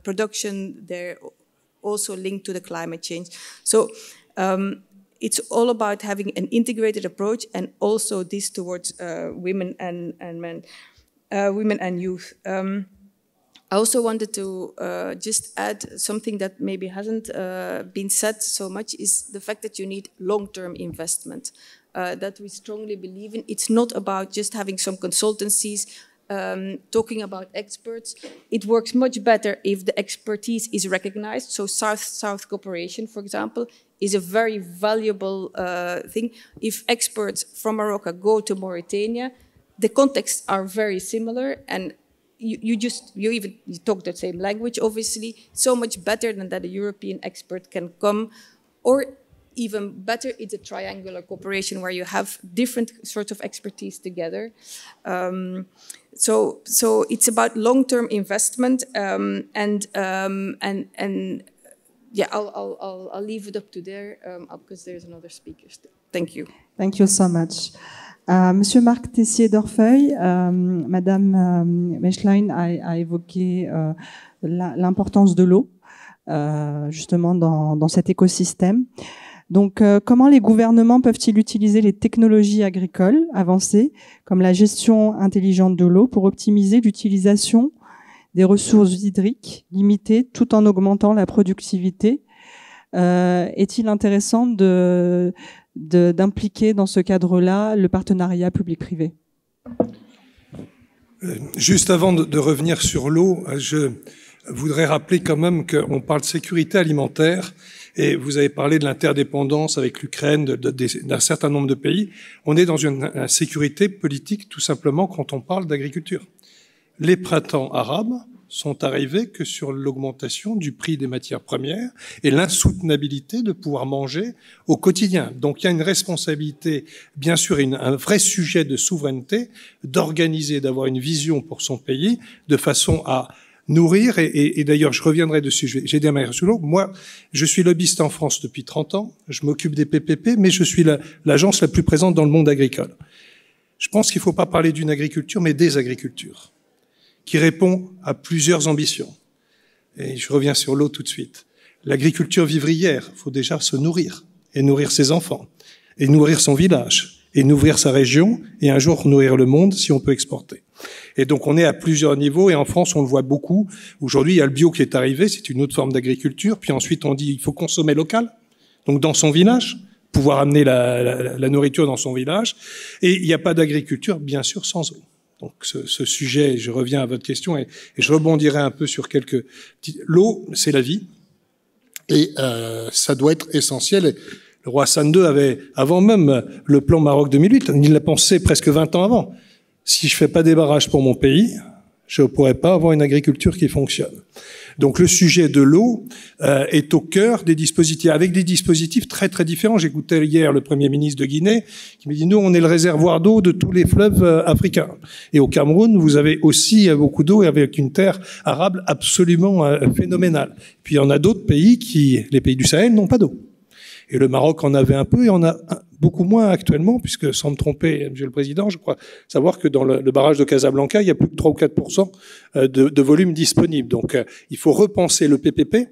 production. They're also linked to the climate change. So it's all about having an integrated approach, and also this towards women and men, women and youth. I also wanted to just add something that maybe hasn't been said so much, is the fact that you need long-term investment. That we strongly believe in. It's not about just having some consultancies talking about experts. It works much better if the expertise is recognized. So South-South cooperation, for example, is a very valuable thing. If experts from Morocco go to Mauritania, the contexts are very similar, and you talk the same language, obviously. So much better than that a European expert can come, or even better, it's a triangular cooperation where you have different sorts of expertise together. So it's about long-term investment, and yeah, I'll leave it up to there because there's another speaker. Thank you. Thank you so much. Monsieur Marc Tessier-Dorfeuille, Madame Mechlein a évoqué l'importance de l'eau, justement dans cet écosystème. Donc, comment les gouvernements peuvent-ils utiliser les technologies agricoles avancées, comme la gestion intelligente de l'eau, pour optimiser l'utilisation des ressources hydriques limitées tout en augmentant la productivité? Est-il intéressant d'impliquer dans ce cadre-là le partenariat public-privé? Juste avant de revenir sur l'eau, je voudrais rappeler quand même qu'on parle de sécurité alimentaire. Et vous avez parlé de l'interdépendance avec l'Ukraine, d'un certain nombre de pays. On est dans une insécurité politique tout simplement quand on parle d'agriculture. Les printemps arabes sont arrivés que sur l'augmentation du prix des matières premières et l'insoutenabilité de pouvoir manger au quotidien. Donc il y a une responsabilité, bien sûr, un vrai sujet de souveraineté, d'organiser, d'avoir une vision pour son pays de façon à nourrir, et d'ailleurs, je reviendrai dessus, j'ai dit à Marie Soulot, moi, je suis lobbyiste en France depuis 30 ans, je m'occupe des PPP, mais je suis l'agence la plus présente dans le monde agricole. Je pense qu'il ne faut pas parler d'une agriculture, mais des agricultures, qui répond à plusieurs ambitions. Et je reviens sur l'eau tout de suite. L'agriculture vivrière, il faut déjà se nourrir, et nourrir ses enfants, et nourrir son village, et nourrir sa région, et un jour nourrir le monde si on peut exporter. Et donc on est à plusieurs niveaux, et en France on le voit beaucoup. Aujourd'hui il y a le bio qui est arrivé, c'est une autre forme d'agriculture. Puis ensuite on dit il faut consommer local, donc dans son village, pouvoir amener la nourriture dans son village. Et il n'y a pas d'agriculture bien sûr sans eau. Donc ce sujet, je reviens à votre question et je rebondirai un peu sur quelques petits... L'eau, c'est la vie, et ça doit être essentiel. Et le roi Hassan II avait, avant même le plan Maroc 2008, il l'a pensé presque 20 ans avant. Si je fais pas des barrages pour mon pays, je ne pourrais pas avoir une agriculture qui fonctionne. Donc le sujet de l'eau est au cœur des dispositifs, avec des dispositifs très très différents. J'écoutais hier le Premier ministre de Guinée qui me dit nous on est le réservoir d'eau de tous les fleuves africains. Et au Cameroun vous avez aussi beaucoup d'eau et avec une terre arable absolument phénoménale. Puis il y en a d'autres pays les pays du Sahel n'ont pas d'eau. Et le Maroc en avait un peu et en a beaucoup moins actuellement, puisque sans me tromper, Monsieur le Président, je crois savoir que dans le barrage de Casablanca, il y a plus de 3 ou 4% de volume disponible. Donc il faut repenser le PPP,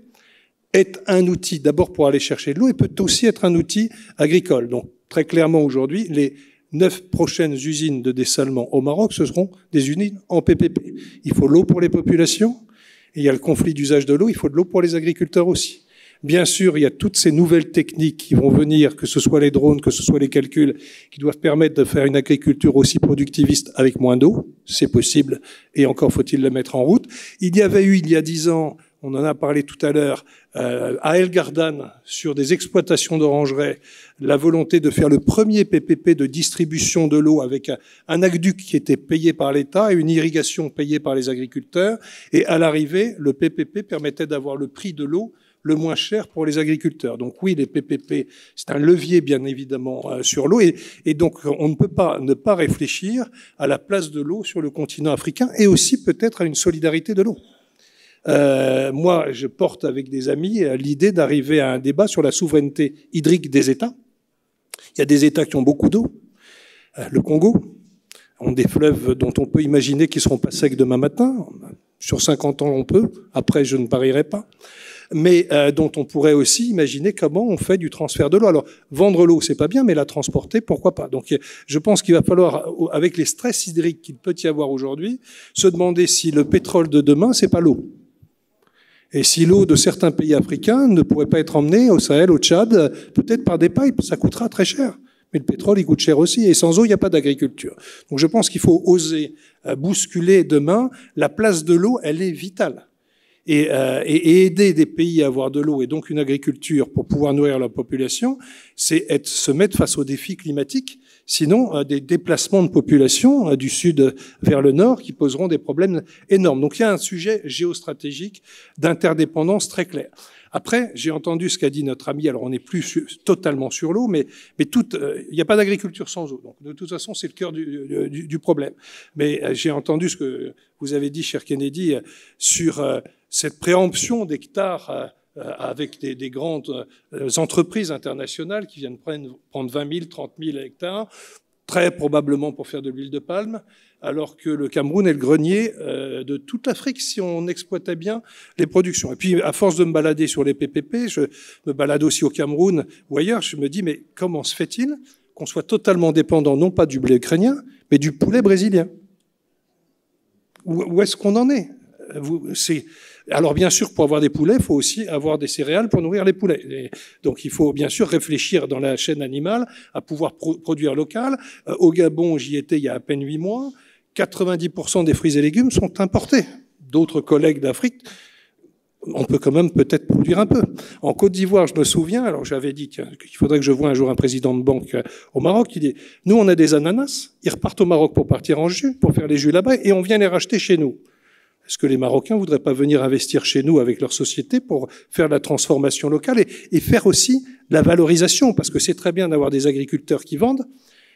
est un outil d'abord pour aller chercher de l'eau et peut aussi être un outil agricole. Donc très clairement aujourd'hui, les 9 prochaines usines de dessalement au Maroc, ce seront des usines en PPP. Il faut l'eau pour les populations, et il y a le conflit d'usage de l'eau, il faut de l'eau pour les agriculteurs aussi. Bien sûr, il y a toutes ces nouvelles techniques qui vont venir, que ce soit les drones, que ce soit les calculs, qui doivent permettre de faire une agriculture aussi productiviste avec moins d'eau. C'est possible, et encore faut-il la mettre en route. Il y avait eu, il y a 10 ans, on en a parlé tout à l'heure, à El Gardan, sur des exploitations d'orangeraies, la volonté de faire le premier PPP de distribution de l'eau avec un aqueduc qui était payé par l'État et une irrigation payée par les agriculteurs. Et à l'arrivée, le PPP permettait d'avoir le prix de l'eau le moins cher pour les agriculteurs. Donc oui, les PPP, c'est un levier bien évidemment sur l'eau, et donc on ne peut pas ne pas réfléchir à la place de l'eau sur le continent africain et aussi peut-être à une solidarité de l'eau. Moi, je porte avec des amis l'idée d'arriver à un débat sur la souveraineté hydrique des États. Il y a des États qui ont beaucoup d'eau. Le Congo ont des fleuves dont on peut imaginer qu'ils seront pas secs demain matin. Sur 50 ans, on peut. Après, je ne parierai pas. mais dont on pourrait aussi imaginer comment on fait du transfert de l'eau. Alors, vendre l'eau, c'est pas bien, mais la transporter, pourquoi pas? Donc, je pense qu'il va falloir, avec les stress hydriques qu'il peut y avoir aujourd'hui, se demander si le pétrole de demain, c'est pas l'eau. Et si l'eau de certains pays africains ne pourrait pas être emmenée au Sahel, au Tchad, peut-être par des pipes, ça coûtera très cher. Mais le pétrole, il coûte cher aussi, et sans eau, il n'y a pas d'agriculture. Donc je pense qu'il faut oser bousculer demain. La place de l'eau, elle est vitale. Et aider des pays à avoir de l'eau, et donc une agriculture pour pouvoir nourrir leur population, c'est se mettre face aux défis climatiques. Sinon, des déplacements de population du sud vers le nord qui poseront des problèmes énormes. Donc il y a un sujet géostratégique d'interdépendance très clair. Après, j'ai entendu ce qu'a dit notre ami, alors on n'est plus totalement sur l'eau, mais il n'y a pas d'agriculture sans eau. Donc de toute façon, c'est le cœur du problème. Mais j'ai entendu ce que vous avez dit, cher Kennedy, sur cette préemption d'hectares avec des grandes entreprises internationales qui viennent prendre 20 000, 30 000 hectares, très probablement pour faire de l'huile de palme, alors que le Cameroun est le grenier de toute l'Afrique si on exploitait bien les productions. Et puis, à force de me balader sur les PPP, je me balade aussi au Cameroun ou ailleurs, je me dis, mais comment se fait-il qu'on soit totalement dépendant, non pas du blé ukrainien, mais du poulet brésilien? Où est-ce qu'on en est? Alors bien sûr, pour avoir des poulets, il faut aussi avoir des céréales pour nourrir les poulets. Et donc il faut bien sûr réfléchir dans la chaîne animale à pouvoir produire local. Au Gabon, j'y étais il y a à peine 8 mois, 90% des fruits et légumes sont importés. D'autres collègues d'Afrique, on peut quand même peut-être produire un peu. En Côte d'Ivoire, je me souviens, alors j'avais dit qu'il faudrait que je voie un jour un président de banque au Maroc, qui dit, nous on a des ananas, ils repartent au Maroc pour partir en jus, pour faire les jus là-bas, et on vient les racheter chez nous. Est-ce que les Marocains voudraient pas venir investir chez nous avec leur société pour faire la transformation locale et faire aussi la valorisation? Parce que c'est très bien d'avoir des agriculteurs qui vendent,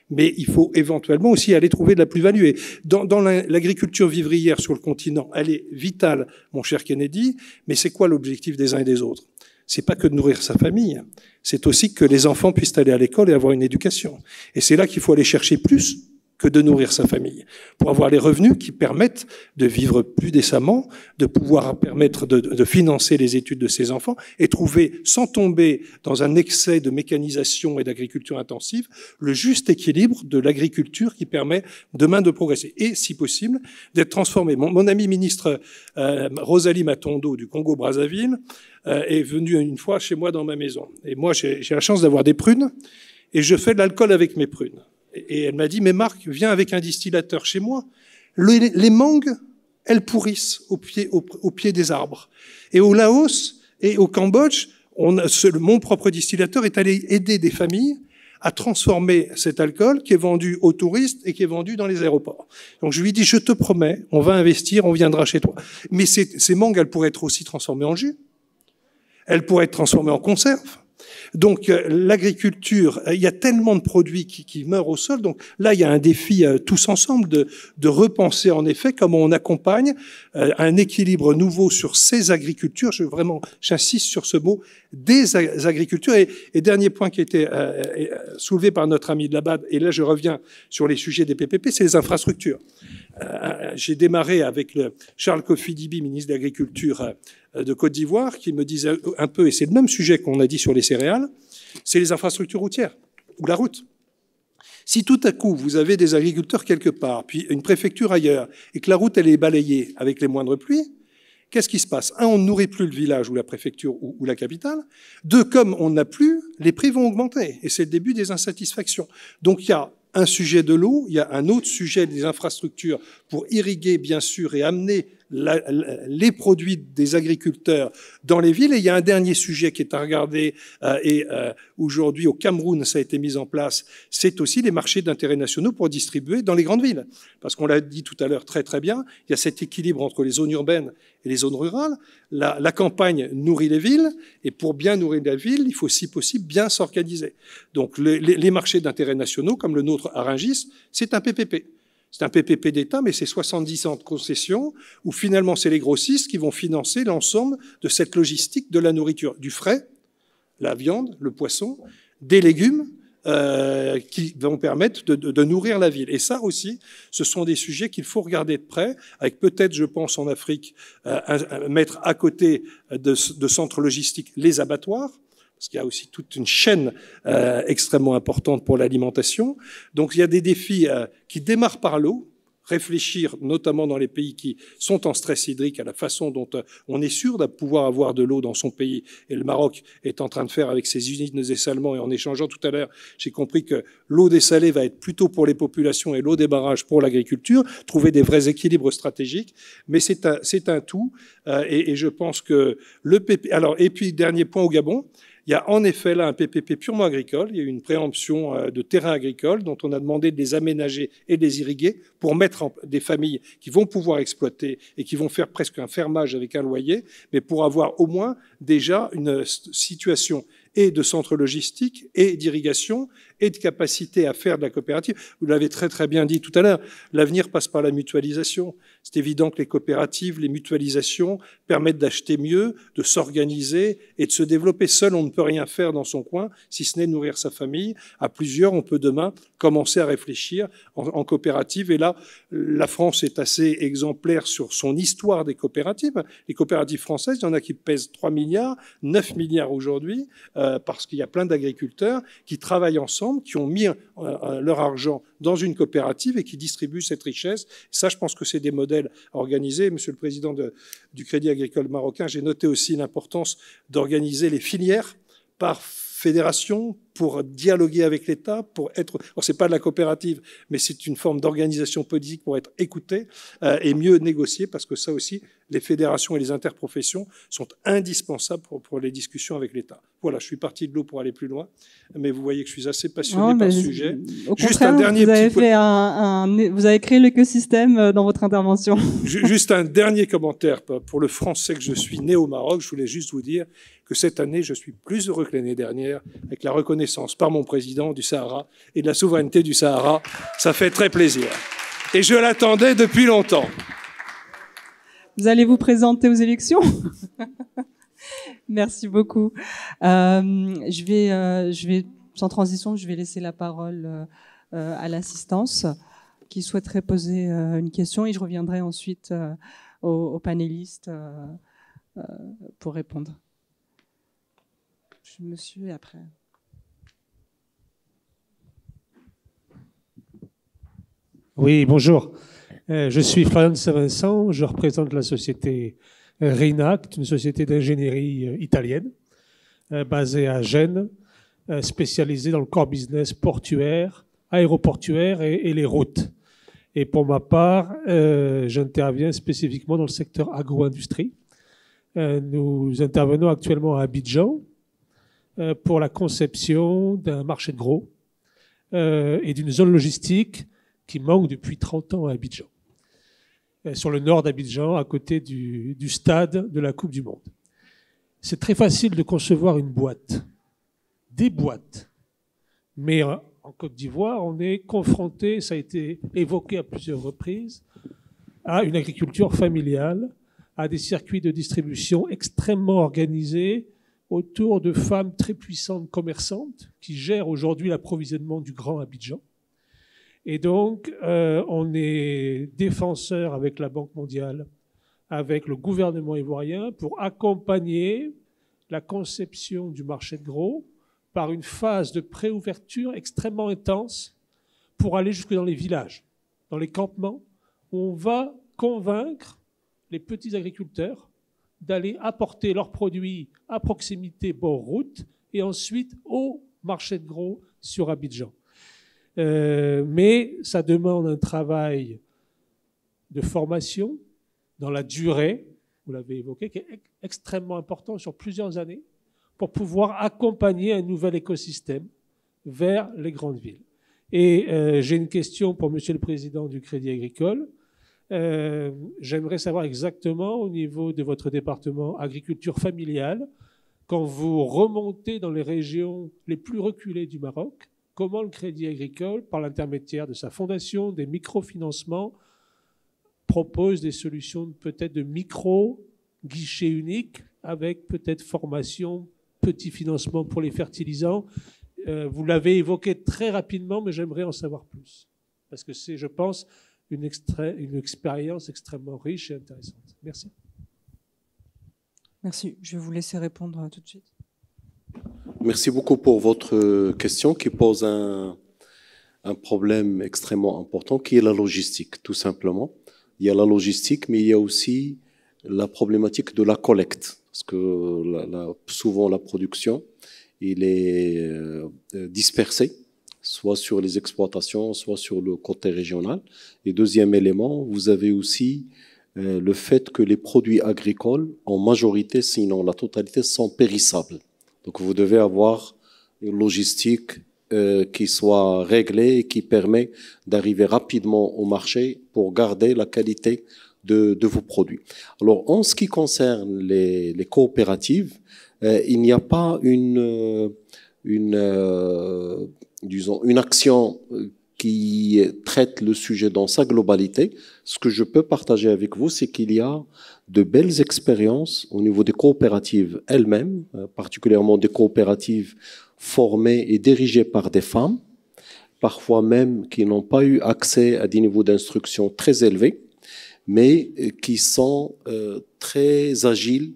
mais il faut éventuellement aussi aller trouver de la plus-value. Et dans l'agriculture vivrière sur le continent, elle est vitale, mon cher Kennedy, mais c'est quoi l'objectif des uns et des autres? C'est pas que de nourrir sa famille, c'est aussi que les enfants puissent aller à l'école et avoir une éducation. Et c'est là qu'il faut aller chercher plus que de nourrir sa famille, pour avoir les revenus qui permettent de vivre plus décemment, de pouvoir permettre de financer les études de ses enfants et trouver, sans tomber dans un excès de mécanisation et d'agriculture intensive, le juste équilibre de l'agriculture qui permet demain de progresser et, si possible, d'être transformé. Mon ami ministre Rosalie Matondo du Congo-Brazzaville est venue une fois chez moi dans ma maison. Et moi, j'ai la chance d'avoir des prunes et je fais de l'alcool avec mes prunes. Et elle m'a dit, mais Marc, viens avec un distillateur chez moi. Les mangues, elles pourrissent au pied des arbres. Et au Laos et au Cambodge, mon propre distillateur est allé aider des familles à transformer cet alcool qui est vendu aux touristes et qui est vendu dans les aéroports. Donc je lui dis, je te promets, on va investir, on viendra chez toi. Mais ces mangues, elles pourraient être aussi transformées en jus. Elles pourraient être transformées en conserve. Donc l'agriculture, il y a tellement de produits qui meurent au sol. Donc là, il y a un défi tous ensemble de repenser en effet comment on accompagne un équilibre nouveau sur ces agricultures. J'insiste sur ce mot, des agricultures. Et dernier point qui a été soulevé par notre ami de Labad, et là je reviens sur les sujets des PPP, c'est les infrastructures. J'ai démarré avec Charles Kofi Dibi, ministre de l'Agriculture de Côte d'Ivoire, qui me disait un peu, et c'est le même sujet qu'on a dit sur les céréales, c'est les infrastructures routières, ou la route. Si tout à coup, vous avez des agriculteurs quelque part, puis une préfecture ailleurs, et que la route, elle est balayée avec les moindres pluies, qu'est-ce qui se passe? Un, on ne nourrit plus le village ou la préfecture ou la capitale. Deux, comme on n'a plus, les prix vont augmenter, et c'est le début des insatisfactions. Donc il y a un sujet de l'eau, il y a un autre sujet des infrastructures pour irriguer, bien sûr, et amener les produits des agriculteurs dans les villes. Et il y a un dernier sujet qui est à regarder, aujourd'hui au Cameroun, ça a été mis en place, c'est aussi les marchés d'intérêt nationaux pour distribuer dans les grandes villes. Parce qu'on l'a dit tout à l'heure très très bien, il y a cet équilibre entre les zones urbaines et les zones rurales. La campagne nourrit les villes, et pour bien nourrir la ville, il faut si possible bien s'organiser. Donc les marchés d'intérêt nationaux, comme le nôtre à Rungis, c'est un PPP. C'est un PPP d'État, mais c'est 70 ans de concession, où finalement c'est les grossistes qui vont financer l'ensemble de cette logistique de la nourriture, du frais, la viande, le poisson, des légumes, qui vont permettre de nourrir la ville. Et ça aussi, ce sont des sujets qu'il faut regarder de près, avec peut-être, je pense, en Afrique, mettre à côté de centres logistiques les abattoirs, parce qu'il y a aussi toute une chaîne extrêmement importante pour l'alimentation. Donc il y a des défis qui démarrent par l'eau, réfléchir notamment dans les pays qui sont en stress hydrique à la façon dont on est sûr de pouvoir avoir de l'eau dans son pays. Et le Maroc est en train de faire avec ses usines de dessalement. Et en échangeant tout à l'heure, j'ai compris que l'eau dessalée va être plutôt pour les populations et l'eau des barrages pour l'agriculture, trouver des vrais équilibres stratégiques. Mais c'est un tout. Et je pense que le PP... Alors, et puis, dernier point au Gabon. Il y a en effet là un PPP purement agricole. Il y a eu une préemption de terrains agricoles dont on a demandé de les aménager et de les irriguer pour mettre des familles qui vont pouvoir exploiter et qui vont faire presque un fermage avec un loyer, mais pour avoir au moins déjà une situation et de centres logistiques et d'irrigation et de capacité à faire de la coopérative. Vous l'avez très très bien dit tout à l'heure, l'avenir passe par la mutualisation. C'est évident que les coopératives, les mutualisations permettent d'acheter mieux, de s'organiser et de se développer. Seul, on ne peut rien faire dans son coin, si ce n'est nourrir sa famille. À plusieurs, on peut demain commencer à réfléchir en coopérative. Et là, la France est assez exemplaire sur son histoire des coopératives. Les coopératives françaises, il y en a qui pèsent 3 milliards, 9 milliards aujourd'hui, parce qu'il y a plein d'agriculteurs qui travaillent ensemble, qui ont mis leur argent dans une coopérative et qui distribuent cette richesse. Ça, je pense que c'est des modèles à organiser. Monsieur le Président du Crédit agricole marocain, j'ai noté aussi l'importance d'organiser les filières par fédération pour dialoguer avec l'État, pour être... Alors, c'est pas de la coopérative, mais c'est une forme d'organisation politique pour être écouté et mieux négocier, parce que ça aussi, les fédérations et les interprofessions sont indispensables pour les discussions avec l'État. Voilà, je suis parti de l'eau pour aller plus loin, mais vous voyez que je suis assez passionné par ce sujet. Au juste contraire, un dernier vous avez créé l'écosystème dans votre intervention. Juste un dernier commentaire pour le Français que je suis, né au Maroc. Je voulais juste vous dire que cette année, je suis plus heureux que l'année dernière avec la reconnaissance par mon président du Sahara et de la souveraineté du Sahara. Ça fait très plaisir. Et je l'attendais depuis longtemps. Vous allez vous présenter aux élections? Merci beaucoup. Je vais, sans transition, je vais laisser la parole à l'assistance qui souhaiterait poser une question et je reviendrai ensuite aux panélistes pour répondre. Monsieur et après. Oui, bonjour. Je suis Florian Saint-Vincent, je représente la société Rinac, une société d'ingénierie italienne basée à Gênes, spécialisée dans le core business portuaire, aéroportuaire et les routes. Et pour ma part, j'interviens spécifiquement dans le secteur agro-industrie. Nous intervenons actuellement à Abidjan pour la conception d'un marché de gros et d'une zone logistique qui manque depuis 30 ans à Abidjan, sur le nord d'Abidjan, à côté du stade de la Coupe du Monde. C'est très facile de concevoir une boîte, des boîtes, mais en Côte d'Ivoire, on est confronté, ça a été évoqué à plusieurs reprises, à une agriculture familiale, à des circuits de distribution extrêmement organisés autour de femmes très puissantes commerçantes qui gèrent aujourd'hui l'approvisionnement du Grand Abidjan. Et donc, on est défenseur avec la Banque mondiale, avec le gouvernement ivoirien, pour accompagner la conception du marché de gros par une phase de préouverture extrêmement intense pour aller jusque dans les villages, dans les campements, où on va convaincre les petits agriculteurs d'aller apporter leurs produits à proximité bord route et ensuite au marché de gros sur Abidjan. Mais ça demande un travail de formation dans la durée, vous l'avez évoqué, qui est extrêmement important sur plusieurs années pour pouvoir accompagner un nouvel écosystème vers les grandes villes. Et j'ai une question pour Monsieur le Président du Crédit Agricole. J'aimerais savoir exactement au niveau de votre département agriculture familiale, quand vous remontez dans les régions les plus reculées du Maroc, comment le Crédit Agricole, par l'intermédiaire de sa fondation, des microfinancements, propose des solutions peut-être de micro-guichets uniques avec peut-être formation, petit financement pour les fertilisants. vous l'avez évoqué très rapidement, mais j'aimerais en savoir plus. Parce que c'est, je pense, une expérience extrêmement riche et intéressante. Merci. Merci. Je vais vous laisser répondre tout de suite. Merci beaucoup pour votre question qui pose un problème extrêmement important qui est la logistique, tout simplement. Il y a la logistique, mais il y a aussi la problématique de la collecte. Parce que souvent la production, il est dispersée, soit sur les exploitations, soit sur le côté régional. Et deuxième élément, vous avez aussi le fait que les produits agricoles, en majorité, sinon la totalité, sont périssables. Donc vous devez avoir une logistique qui soit réglée et qui permet d'arriver rapidement au marché pour garder la qualité de vos produits. Alors en ce qui concerne les coopératives, il n'y a pas disons, une action qui traite le sujet dans sa globalité. Ce que je peux partager avec vous, c'est qu'il y a de belles expériences au niveau des coopératives elles-mêmes, particulièrement des coopératives formées et dirigées par des femmes, parfois même qui n'ont pas eu accès à des niveaux d'instruction très élevés, mais qui sont très agiles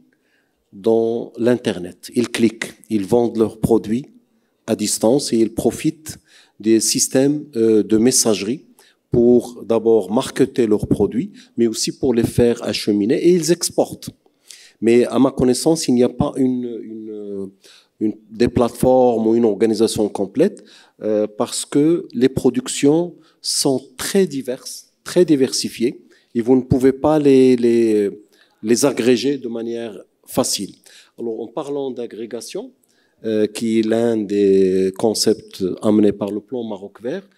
dans l'Internet. Ils cliquent, ils vendent leurs produits à distance et ils profitent des systèmes de messagerie pour d'abord marketer leurs produits, mais aussi pour les faire acheminer, et ils exportent. Mais à ma connaissance, il n'y a pas des plateformes ou une organisation complète parce que les productions sont très diverses, très diversifiées, et vous ne pouvez pas les agréger de manière facile. Alors, en parlant d'agrégation, qui est l'un des concepts amenés par le plan Maroc Vert,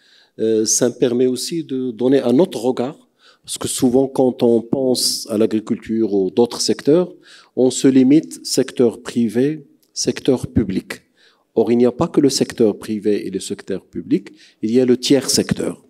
ça me permet aussi de donner un autre regard, parce que souvent quand on pense à l'agriculture ou d'autres secteurs, on se limite secteur privé, secteur public. Or, il n'y a pas que le secteur privé et le secteur public, il y a le tiers secteur.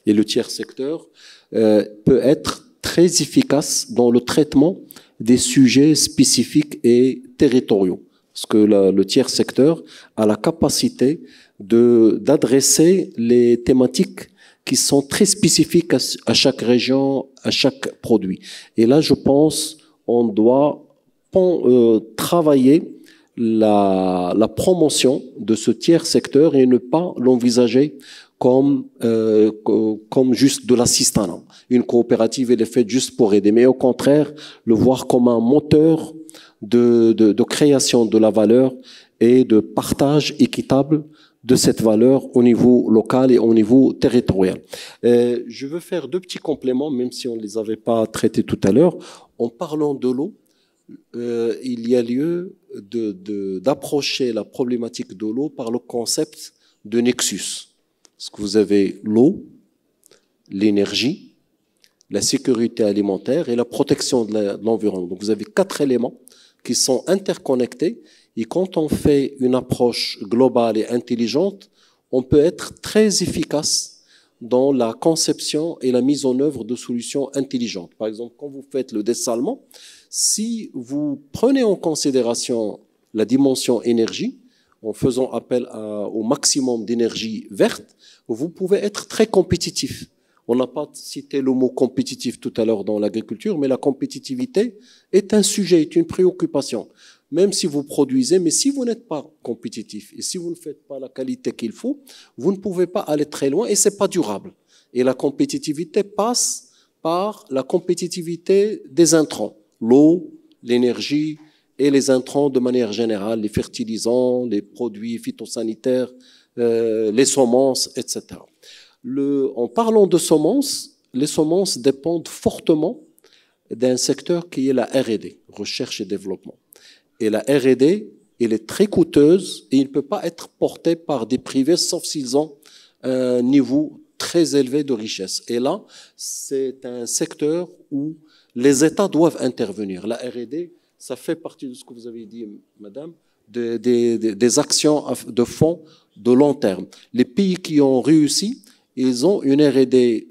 Et le tiers secteur peut être très efficace dans le traitement des sujets spécifiques et territoriaux. Parce que le tiers secteur a la capacité d'adresser les thématiques qui sont très spécifiques à chaque région, à chaque produit. Et là, je pense, on doit travailler la promotion de ce tiers secteur et ne pas l'envisager comme juste de l'assistanat. Une coopérative, elle est faite juste pour aider, mais au contraire, le voir comme un moteur de création de la valeur et de partage équitable de cette valeur au niveau local et au niveau territorial. Je veux faire deux petits compléments, même si on ne les avait pas traités tout à l'heure. En parlant de l'eau, il y a lieu d'approcher la problématique de l'eau par le concept de nexus. Parce que vous avez l'eau, l'énergie, la sécurité alimentaire et la protection de l'environnement. Donc vous avez 4 éléments qui sont interconnectés, et quand on fait une approche globale et intelligente, on peut être très efficace dans la conception et la mise en œuvre de solutions intelligentes. Par exemple, quand vous faites le dessalement, si vous prenez en considération la dimension énergie, en faisant appel au maximum d'énergie verte, vous pouvez être très compétitif. On n'a pas cité le mot compétitif tout à l'heure dans l'agriculture, mais la compétitivité est un sujet, est une préoccupation. Même si vous produisez, mais si vous n'êtes pas compétitif et si vous ne faites pas la qualité qu'il faut, vous ne pouvez pas aller très loin et c'est pas durable. Et la compétitivité passe par la compétitivité des intrants, l'eau, l'énergie et les intrants de manière générale, les fertilisants, les produits phytosanitaires, les semences, etc. En parlant de semences, les semences dépendent fortement d'un secteur qui est la R&D, recherche et développement. Et la R&D, elle est très coûteuse et il ne peut pas être porté par des privés, sauf s'ils ont un niveau très élevé de richesse. Et là, c'est un secteur où les États doivent intervenir. La R&D, ça fait partie de ce que vous avez dit, madame, des actions de fonds de long terme. Les pays qui ont réussi, ils ont une R&D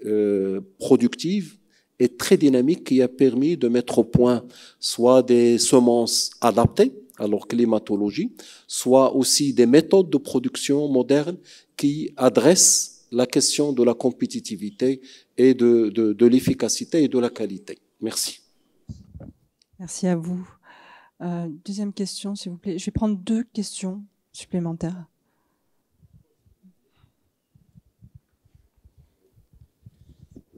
productive et très dynamique qui a permis de mettre au point soit des semences adaptées à leur climatologie, soit aussi des méthodes de production modernes qui adressent la question de la compétitivité et de l'efficacité et de la qualité. Merci. Merci à vous. Deuxième question, s'il vous plaît. Je vais prendre 2 questions supplémentaires.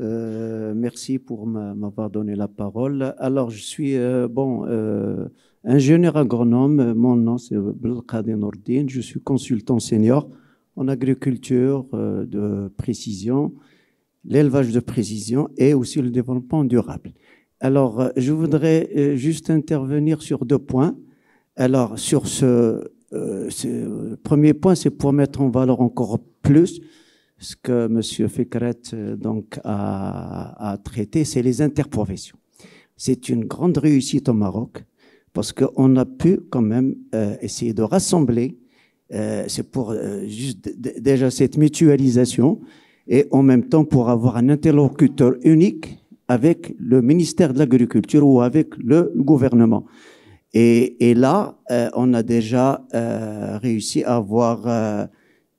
Merci pour m'avoir donné la parole. Alors, je suis ingénieur agronome. Mon nom, c'est Belkadi Nourdine. Je suis consultant senior en agriculture de précision, l'élevage de précision et aussi le développement durable. Alors, je voudrais juste intervenir sur 2 points. Alors, sur ce premier point, c'est pour mettre en valeur encore plus ce que M. Fikret donc, a traité, c'est les interprofessions. C'est une grande réussite au Maroc parce qu'on a pu quand même essayer de rassembler, c'est pour juste déjà cette mutualisation et en même temps pour avoir un interlocuteur unique avec le ministère de l'Agriculture ou avec le gouvernement. Et là, on a déjà réussi à avoir...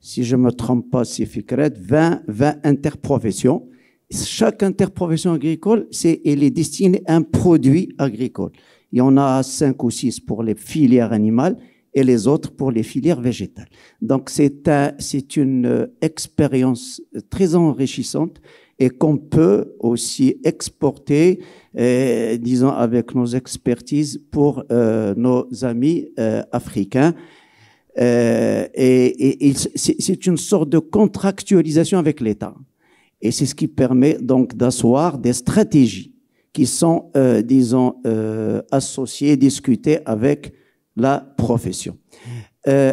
si je ne me trompe pas, c'est Fikret, 20 interprofessions. Chaque interprofession agricole, elle est destinée à un produit agricole. Il y en a 5 ou 6 pour les filières animales et les autres pour les filières végétales. Donc, c'est une expérience très enrichissante et qu'on peut aussi exporter, disons, avec nos expertises pour nos amis africains. Et c'est une sorte de contractualisation avec l'État. Et c'est ce qui permet donc d'asseoir des stratégies qui sont, disons, associées, discutées avec la profession.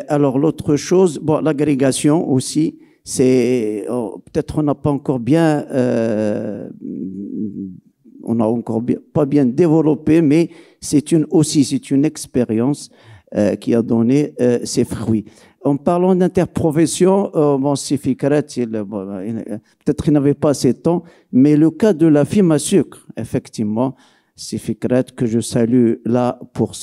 Alors, l'autre chose, bon, l'agrégation aussi, c'est, peut-être on n'a pas encore bien, pas bien développé, mais c'est une expérience qui a donné ses fruits. En parlant d'interprofession, bon, c'est Fikret, peut-être qu'il n'avait pas assez de temps, mais le cas de la firme à sucre, effectivement, c'est Fikret que je salue là pour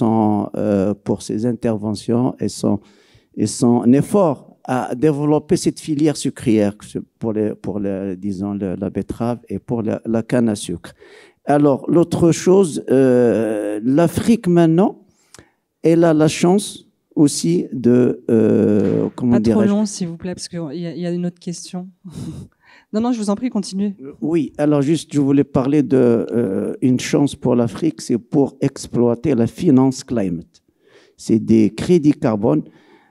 ses interventions et son effort à développer cette filière sucrière pour disons, la betterave et pour la canne à sucre. Alors, l'autre chose, l'Afrique maintenant, elle a la chance aussi de... comment pas trop long, s'il vous plaît, parce qu'il y a une autre question. Non, je vous en prie, continuez. Oui, alors juste, je voulais parler d'une chance pour l'Afrique, c'est pour exploiter la finance climate. C'est des crédits carbone.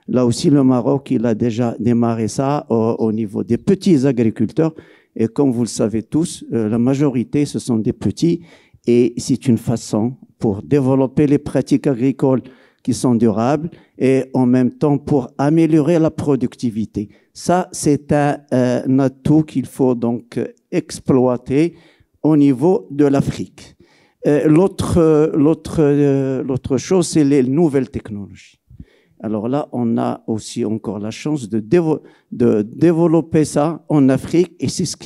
Là aussi, le Maroc, il a déjà démarré ça au niveau des petits agriculteurs. Et comme vous le savez tous, la majorité, ce sont des petits. Et c'est une façon pour développer les pratiques agricoles qui sont durables et en même temps pour améliorer la productivité. Ça, c'est un atout qu'il faut donc exploiter au niveau de l'Afrique. L'autre chose, c'est les nouvelles technologies. Alors là, on a aussi encore la chance de développer ça en Afrique et c'est ce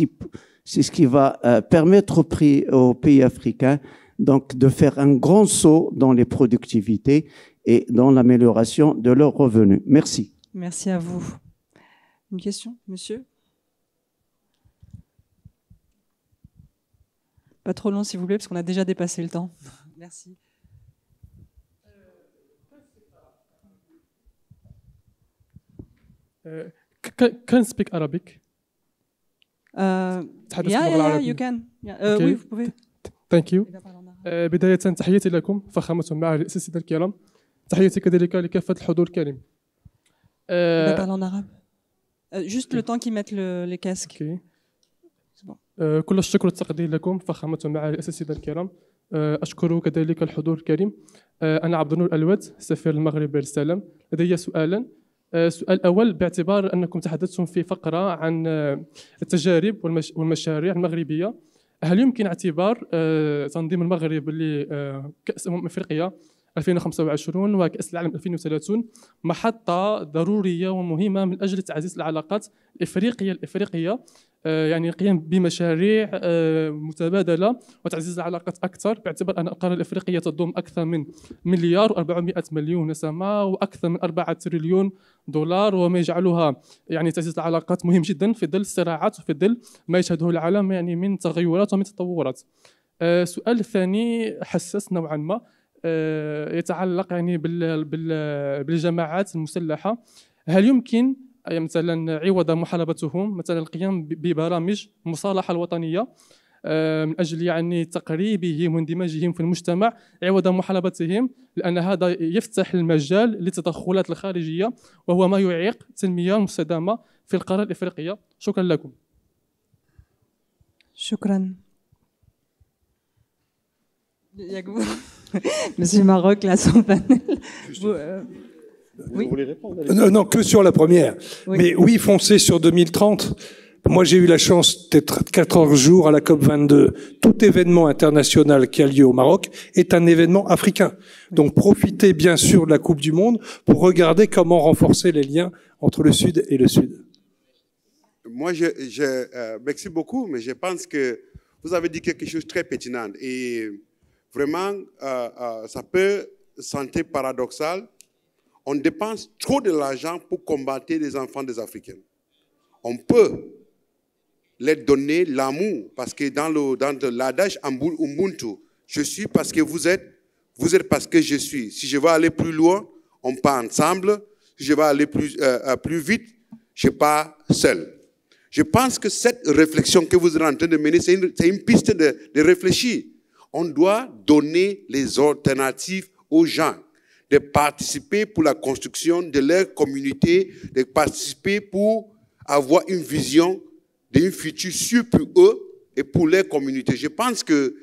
qui va permettre aux pays africains donc de faire un grand saut dans les productivités et dans l'amélioration de leurs revenus. Merci. Merci à vous. Une question, monsieur? Pas trop long, s'il vous plaît, parce qu'on a déjà dépassé le temps. Merci. Can I speak Arabic? Yeah, you can. Yeah. Oui, vous pouvez. Thank you. بداية تحياتي لكم فخامة معالي الأساتذة الكرام. تحياتي كذلك لكافة الحضور الكريم. Il va parler en arabe. Juste le temps qu'ils mettent les casques. كل الشكر والتقدير لكم فخامة معالي الأساتذة الكرام. أشكر كذلك الحضور الكريم. أنا عبد النور الألود سفير المغرب للسلام. لدي سؤالا. السؤال الأول باعتبار أنكم تحدثتم في فقرة عن التجارب والمشاريع المغربية، هل يمكن اعتبار تنظيم المغرب لكأس أمم أفريقيا 2025 وكأس العالم 2030 محطة ضرورية ومهمة من أجل تعزيز العلاقات الإفريقية يعني القيام بمشاريع متبادلة وتعزيز العلاقات أكثر، باعتبار أن القارة الإفريقية تضم أكثر من مليار و400 مليون نسمة وأكثر من 4 تريليون دولار، وما يجعلها يعني تعزيز العلاقات مهم جدا في ظل الصراعات وفي ظل ما يشهده العالم يعني من تغيرات ومن تطورات. السؤال الثاني حساس نوعا ما، يتعلق يعني بالجماعات المسلحة. هل يمكن مثلا عوض محاربتهم مثلا القيام ببرامج المصالحة الوطنية من أجل يعني تقريبهم واندماجهم في المجتمع عوض محاربتهم، لأن هذا يفتح المجال للتدخلات الخارجية وهو ما يعيق التنمية المستدامة في القارة الإفريقية. شكرا لكم. شكرا. Monsieur Maroc, là, son panel. Oui. Vous voulez répondre? Non, que sur la première. Oui. Mais oui, foncez sur 2030. Moi, j'ai eu la chance d'être 14 jours à la COP22. Tout événement international qui a lieu au Maroc est un événement africain. Donc, profitez bien sûr de la Coupe du Monde pour regarder comment renforcer les liens entre le Sud et le Sud. Moi, merci beaucoup, mais je pense que vous avez dit quelque chose de très pertinent. Et vraiment, ça peut sembler paradoxal. On dépense trop de l'argent pour combattre les enfants des Africains. On peut leur donner l'amour, parce que dans l'adage Ubuntu, je suis parce que vous êtes parce que je suis. Si je veux aller plus loin, on part ensemble. Si je veux aller plus vite, je pars seul. Je pense que cette réflexion que vous êtes en train de mener, c'est une piste de réfléchir. On doit donner les alternatives aux gens, de participer pour la construction de leur communauté, de participer pour avoir une vision d'un futur sûr pour eux et pour leur communauté. Je pense que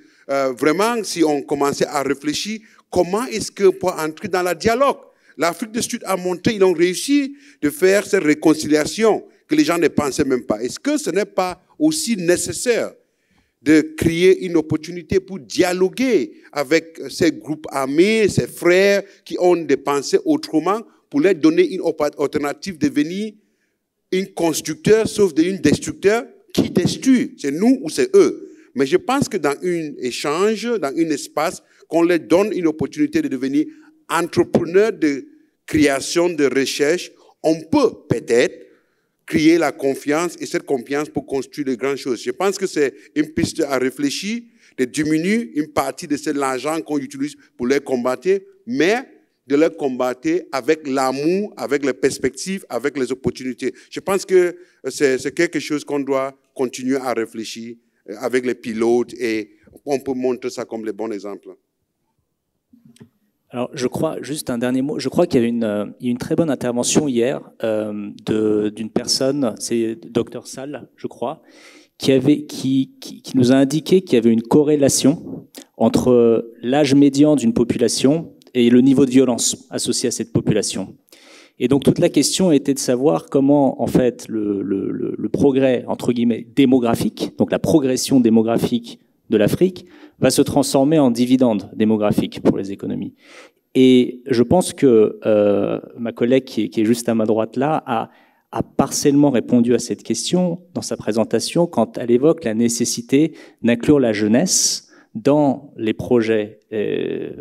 vraiment, si on commençait à réfléchir, comment est-ce qu'on peut entrer dans le dialogue? L'Afrique du Sud a montré, ils ont réussi de faire cette réconciliation que les gens ne pensaient même pas. Est-ce que ce n'est pas aussi nécessaire de créer une opportunité pour dialoguer avec ces groupes armés, ces frères qui ont des pensées autrement, pour leur donner une alternative de devenir un constructeur sauf un destructeur qui détruit. C'est nous ou c'est eux. Mais je pense que dans un échange, dans un espace, qu'on leur donne une opportunité de devenir entrepreneur de création, de recherche, on peut peut-être créer la confiance et cette confiance pour construire de grandes choses. Je pense que c'est une piste à réfléchir, de diminuer une partie de cet argent qu'on utilise pour les combattre, mais de les combattre avec l'amour, avec les perspectives, avec les opportunités. Je pense que c'est quelque chose qu'on doit continuer à réfléchir avec les pilotes et on peut montrer ça comme le bon exemple. Alors, je crois, juste un dernier mot, je crois qu'il y a une très bonne intervention hier d'une personne, c'est Dr Sall, je crois, qui nous a indiqué qu'il y avait une corrélation entre l'âge médian d'une population et le niveau de violence associé à cette population. Et donc, toute la question était de savoir comment, en fait, le progrès, entre guillemets, démographique, donc la progression démographique de l'Afrique, va se transformer en dividende démographique pour les économies. Et je pense que ma collègue qui est juste à ma droite là a partiellement répondu à cette question dans sa présentation quand elle évoque la nécessité d'inclure la jeunesse dans les projets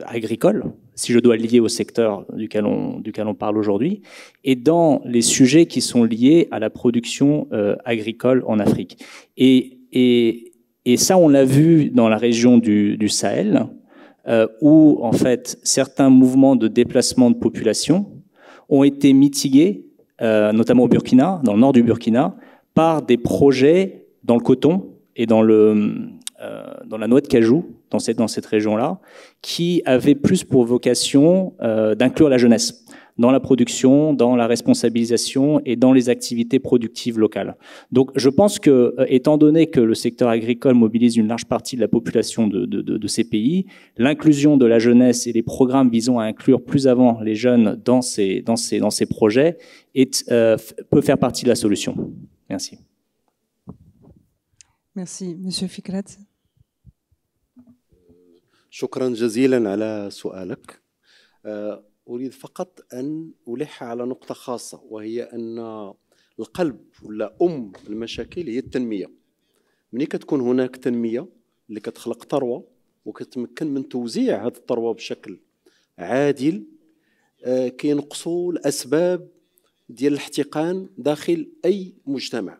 agricoles, si je dois le lier au secteur duquel on parle aujourd'hui, et dans les sujets qui sont liés à la production agricole en Afrique. Et ça, on l'a vu dans la région du Sahel, où en fait certains mouvements de déplacement de population ont été mitigués, notamment au Burkina, dans le nord du Burkina, par des projets dans le coton et dans la noix de cajou, dans cette région-là, qui avaient plus pour vocation d'inclure la jeunesse dans la production, dans la responsabilisation et dans les activités productives locales. Donc je pense que, étant donné que le secteur agricole mobilise une large partie de la population de ces pays, l'inclusion de la jeunesse et les programmes visant à inclure plus avant les jeunes dans ces projets peut faire partie de la solution. Merci. Merci. Monsieur Fikret. شكرا جزيلا على سؤالك. أريد فقط أن ألح على نقطة خاصة، وهي أن القلب ولا المشاكل هي التنمية. ملي كتكون هناك تنمية اللي كتخلق ثروة وكتمكن من توزيع هذه الثروة بشكل عادل، كينقصوا الأسباب ديال الاحتقان داخل أي مجتمع.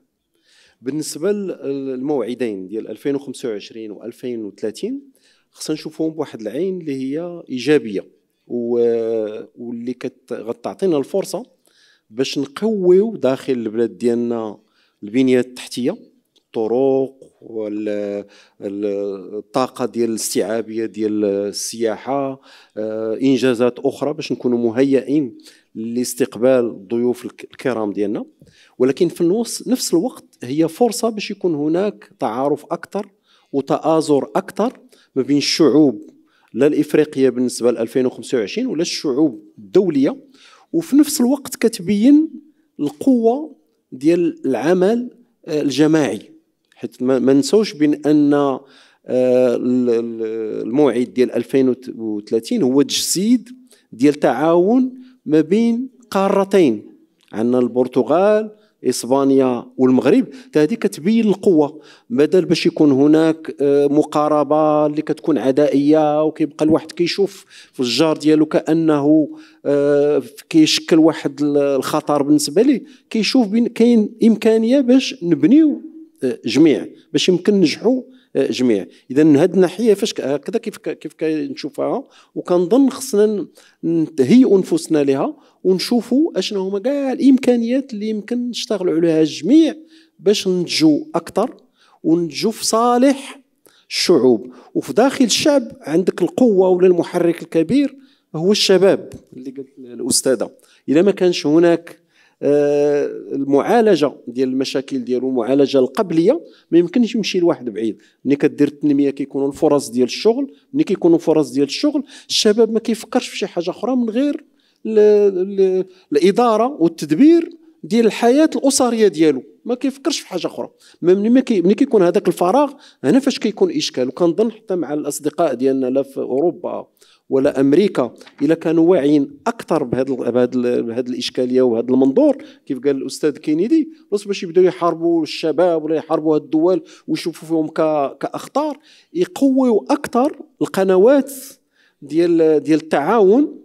بالنسبة للموعدين ديال 2025 و 2030 خصنا نشوفهم بواحد العين اللي هي إيجابية، واللي غتعطينا الفرصة باش نقويو داخل البلاد ديالنا البنية التحتية، الطرق والطاقة ديال الاستيعابية ديال السياحة، إنجازات أخرى باش نكونوا مهيئين لاستقبال الضيوف الكرام ديالنا. ولكن في نفس الوقت هي فرصة باش يكون هناك تعارف أكثر وتآزر أكثر ما بين الشعوب، لا الإفريقية بالنسبة ل 2025 ولا الشعوب الدولية، وفي نفس الوقت كتبين القوة ديال العمل الجماعي. حيت ما نسوش بين أن الموعد ديال 2030 هو تجسيد ديال تعاون ما بين قارتين، عندنا البرتغال، إسبانيا والمغرب. هذه كتبين القوة، بدل باش يكون هناك مقاربة اللي كتكون عدائية وكيبقى الواحد كيشوف في الجار ديالو كأنه كيشكل واحد الخطر بالنسبة ليه، كيشوف بين كاين إمكانية باش نبنيو جميع، باش يمكن ننجحوا جميع. اذا من هذه الناحيه فاش هكذا كيف كنشوفها، وكنظن خصنا نهيئوا انفسنا لها ونشوفوا اشنو هما كاع الامكانيات اللي يمكن نشتغلوا عليها الجميع باش ننتجوا اكثر وننتجوا في صالح الشعوب. وفي داخل الشعب عندك القوه ولا المحرك الكبير هو الشباب اللي قالت الاستاذه. اذا ما كانش هناك المعالجه ديال المشاكل ديالو، المعالجه القبليه، ما يمكنش يمشي الواحد بعيد. ملي كدير التنميه كيكونوا الفرص ديال الشغل، ملي كيكونوا فرص ديال الشغل الشباب ما كيفكرش في شي حاجه اخرى من غير الاداره والتدبير ديال الحياه الاسريه ديالو، ما كيفكرش في حاجه اخرى. ملي كيكون هذاك الفراغ هنا فاش كيكون اشكال. وكنظن حتى مع الاصدقاء ديالنا لا في اوروبا ولا امريكا الا كانوا واعيين اكثر بهذه الاشكاليه وهذا المنظور، كيف قال الاستاذ كينيدي، باش يبداو يحاربوا الشباب ولا يحاربوا هذه الدول ويشوفوا فيهم كاخطار، يقويوا اكثر القنوات ديال التعاون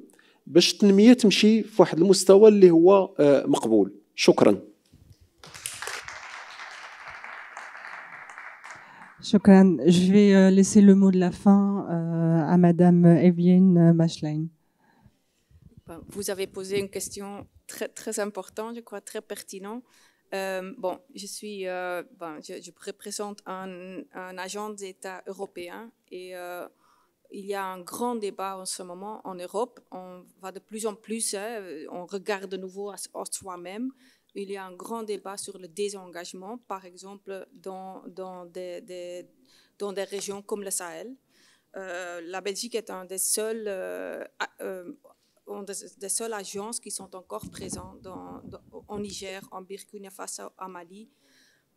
باش التنميه تمشي في واحد المستوى اللي هو مقبول. شكرا. Shukran. Je vais laisser le mot de la fin à Madame Evelyne Machlein. Vous avez posé une question très, très importante, je crois, très pertinente. Je représente un agent d'État européen et il y a un grand débat en ce moment en Europe. On va de plus en plus, on regarde de nouveau à soi-même. Il y a un grand débat sur le désengagement, par exemple dans des régions comme le Sahel. La Belgique est un des seules agences qui sont encore présentes en Niger, en Burkina Faso, à Mali.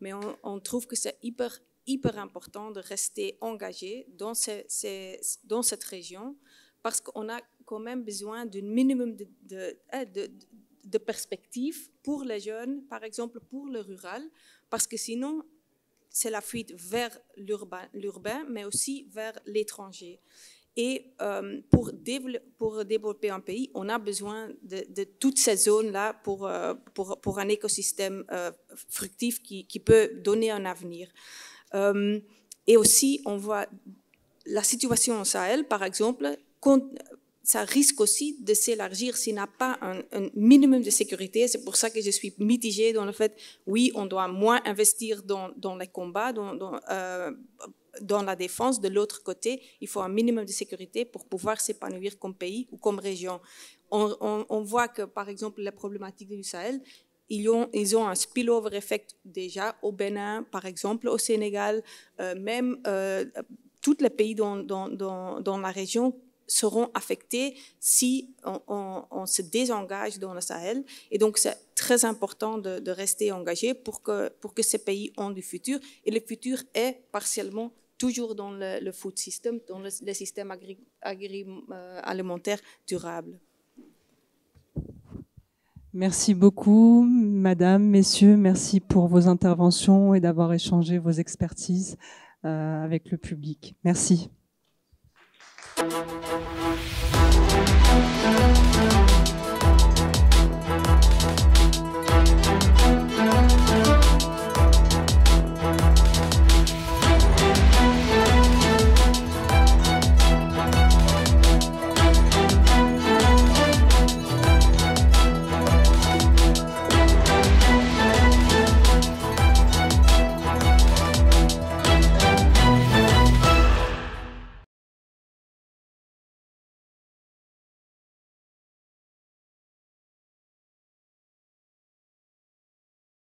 Mais on trouve que c'est hyper important de rester engagé dans cette région parce qu'on a quand même besoin d'un minimum de perspectives pour les jeunes, par exemple pour le rural, parce que sinon, c'est la fuite vers l'urbain, mais aussi vers l'étranger. Et pour développer un pays, on a besoin de toutes ces zones-là pour un écosystème fructif qui peut donner un avenir. Et aussi, on voit la situation au Sahel, par exemple, ça risque aussi de s'élargir s'il n'y a pas un minimum de sécurité. C'est pour ça que je suis mitigée dans le fait, oui, on doit moins investir dans les combats, dans la défense. De l'autre côté, il faut un minimum de sécurité pour pouvoir s'épanouir comme pays ou comme région. On voit que, par exemple, les problématiques du Sahel, ils ont un spillover effect déjà au Bénin, par exemple, au Sénégal, même tous les pays dans la région seront affectés si on se désengage dans le Sahel. Et donc, c'est très important de rester engagé pour que ces pays ont du futur. Et le futur est partiellement toujours dans le food system, dans le système alimentaire durable. Merci beaucoup, Madame, Messieurs. Merci pour vos interventions et d'avoir échangé vos expertises avec le public. Merci.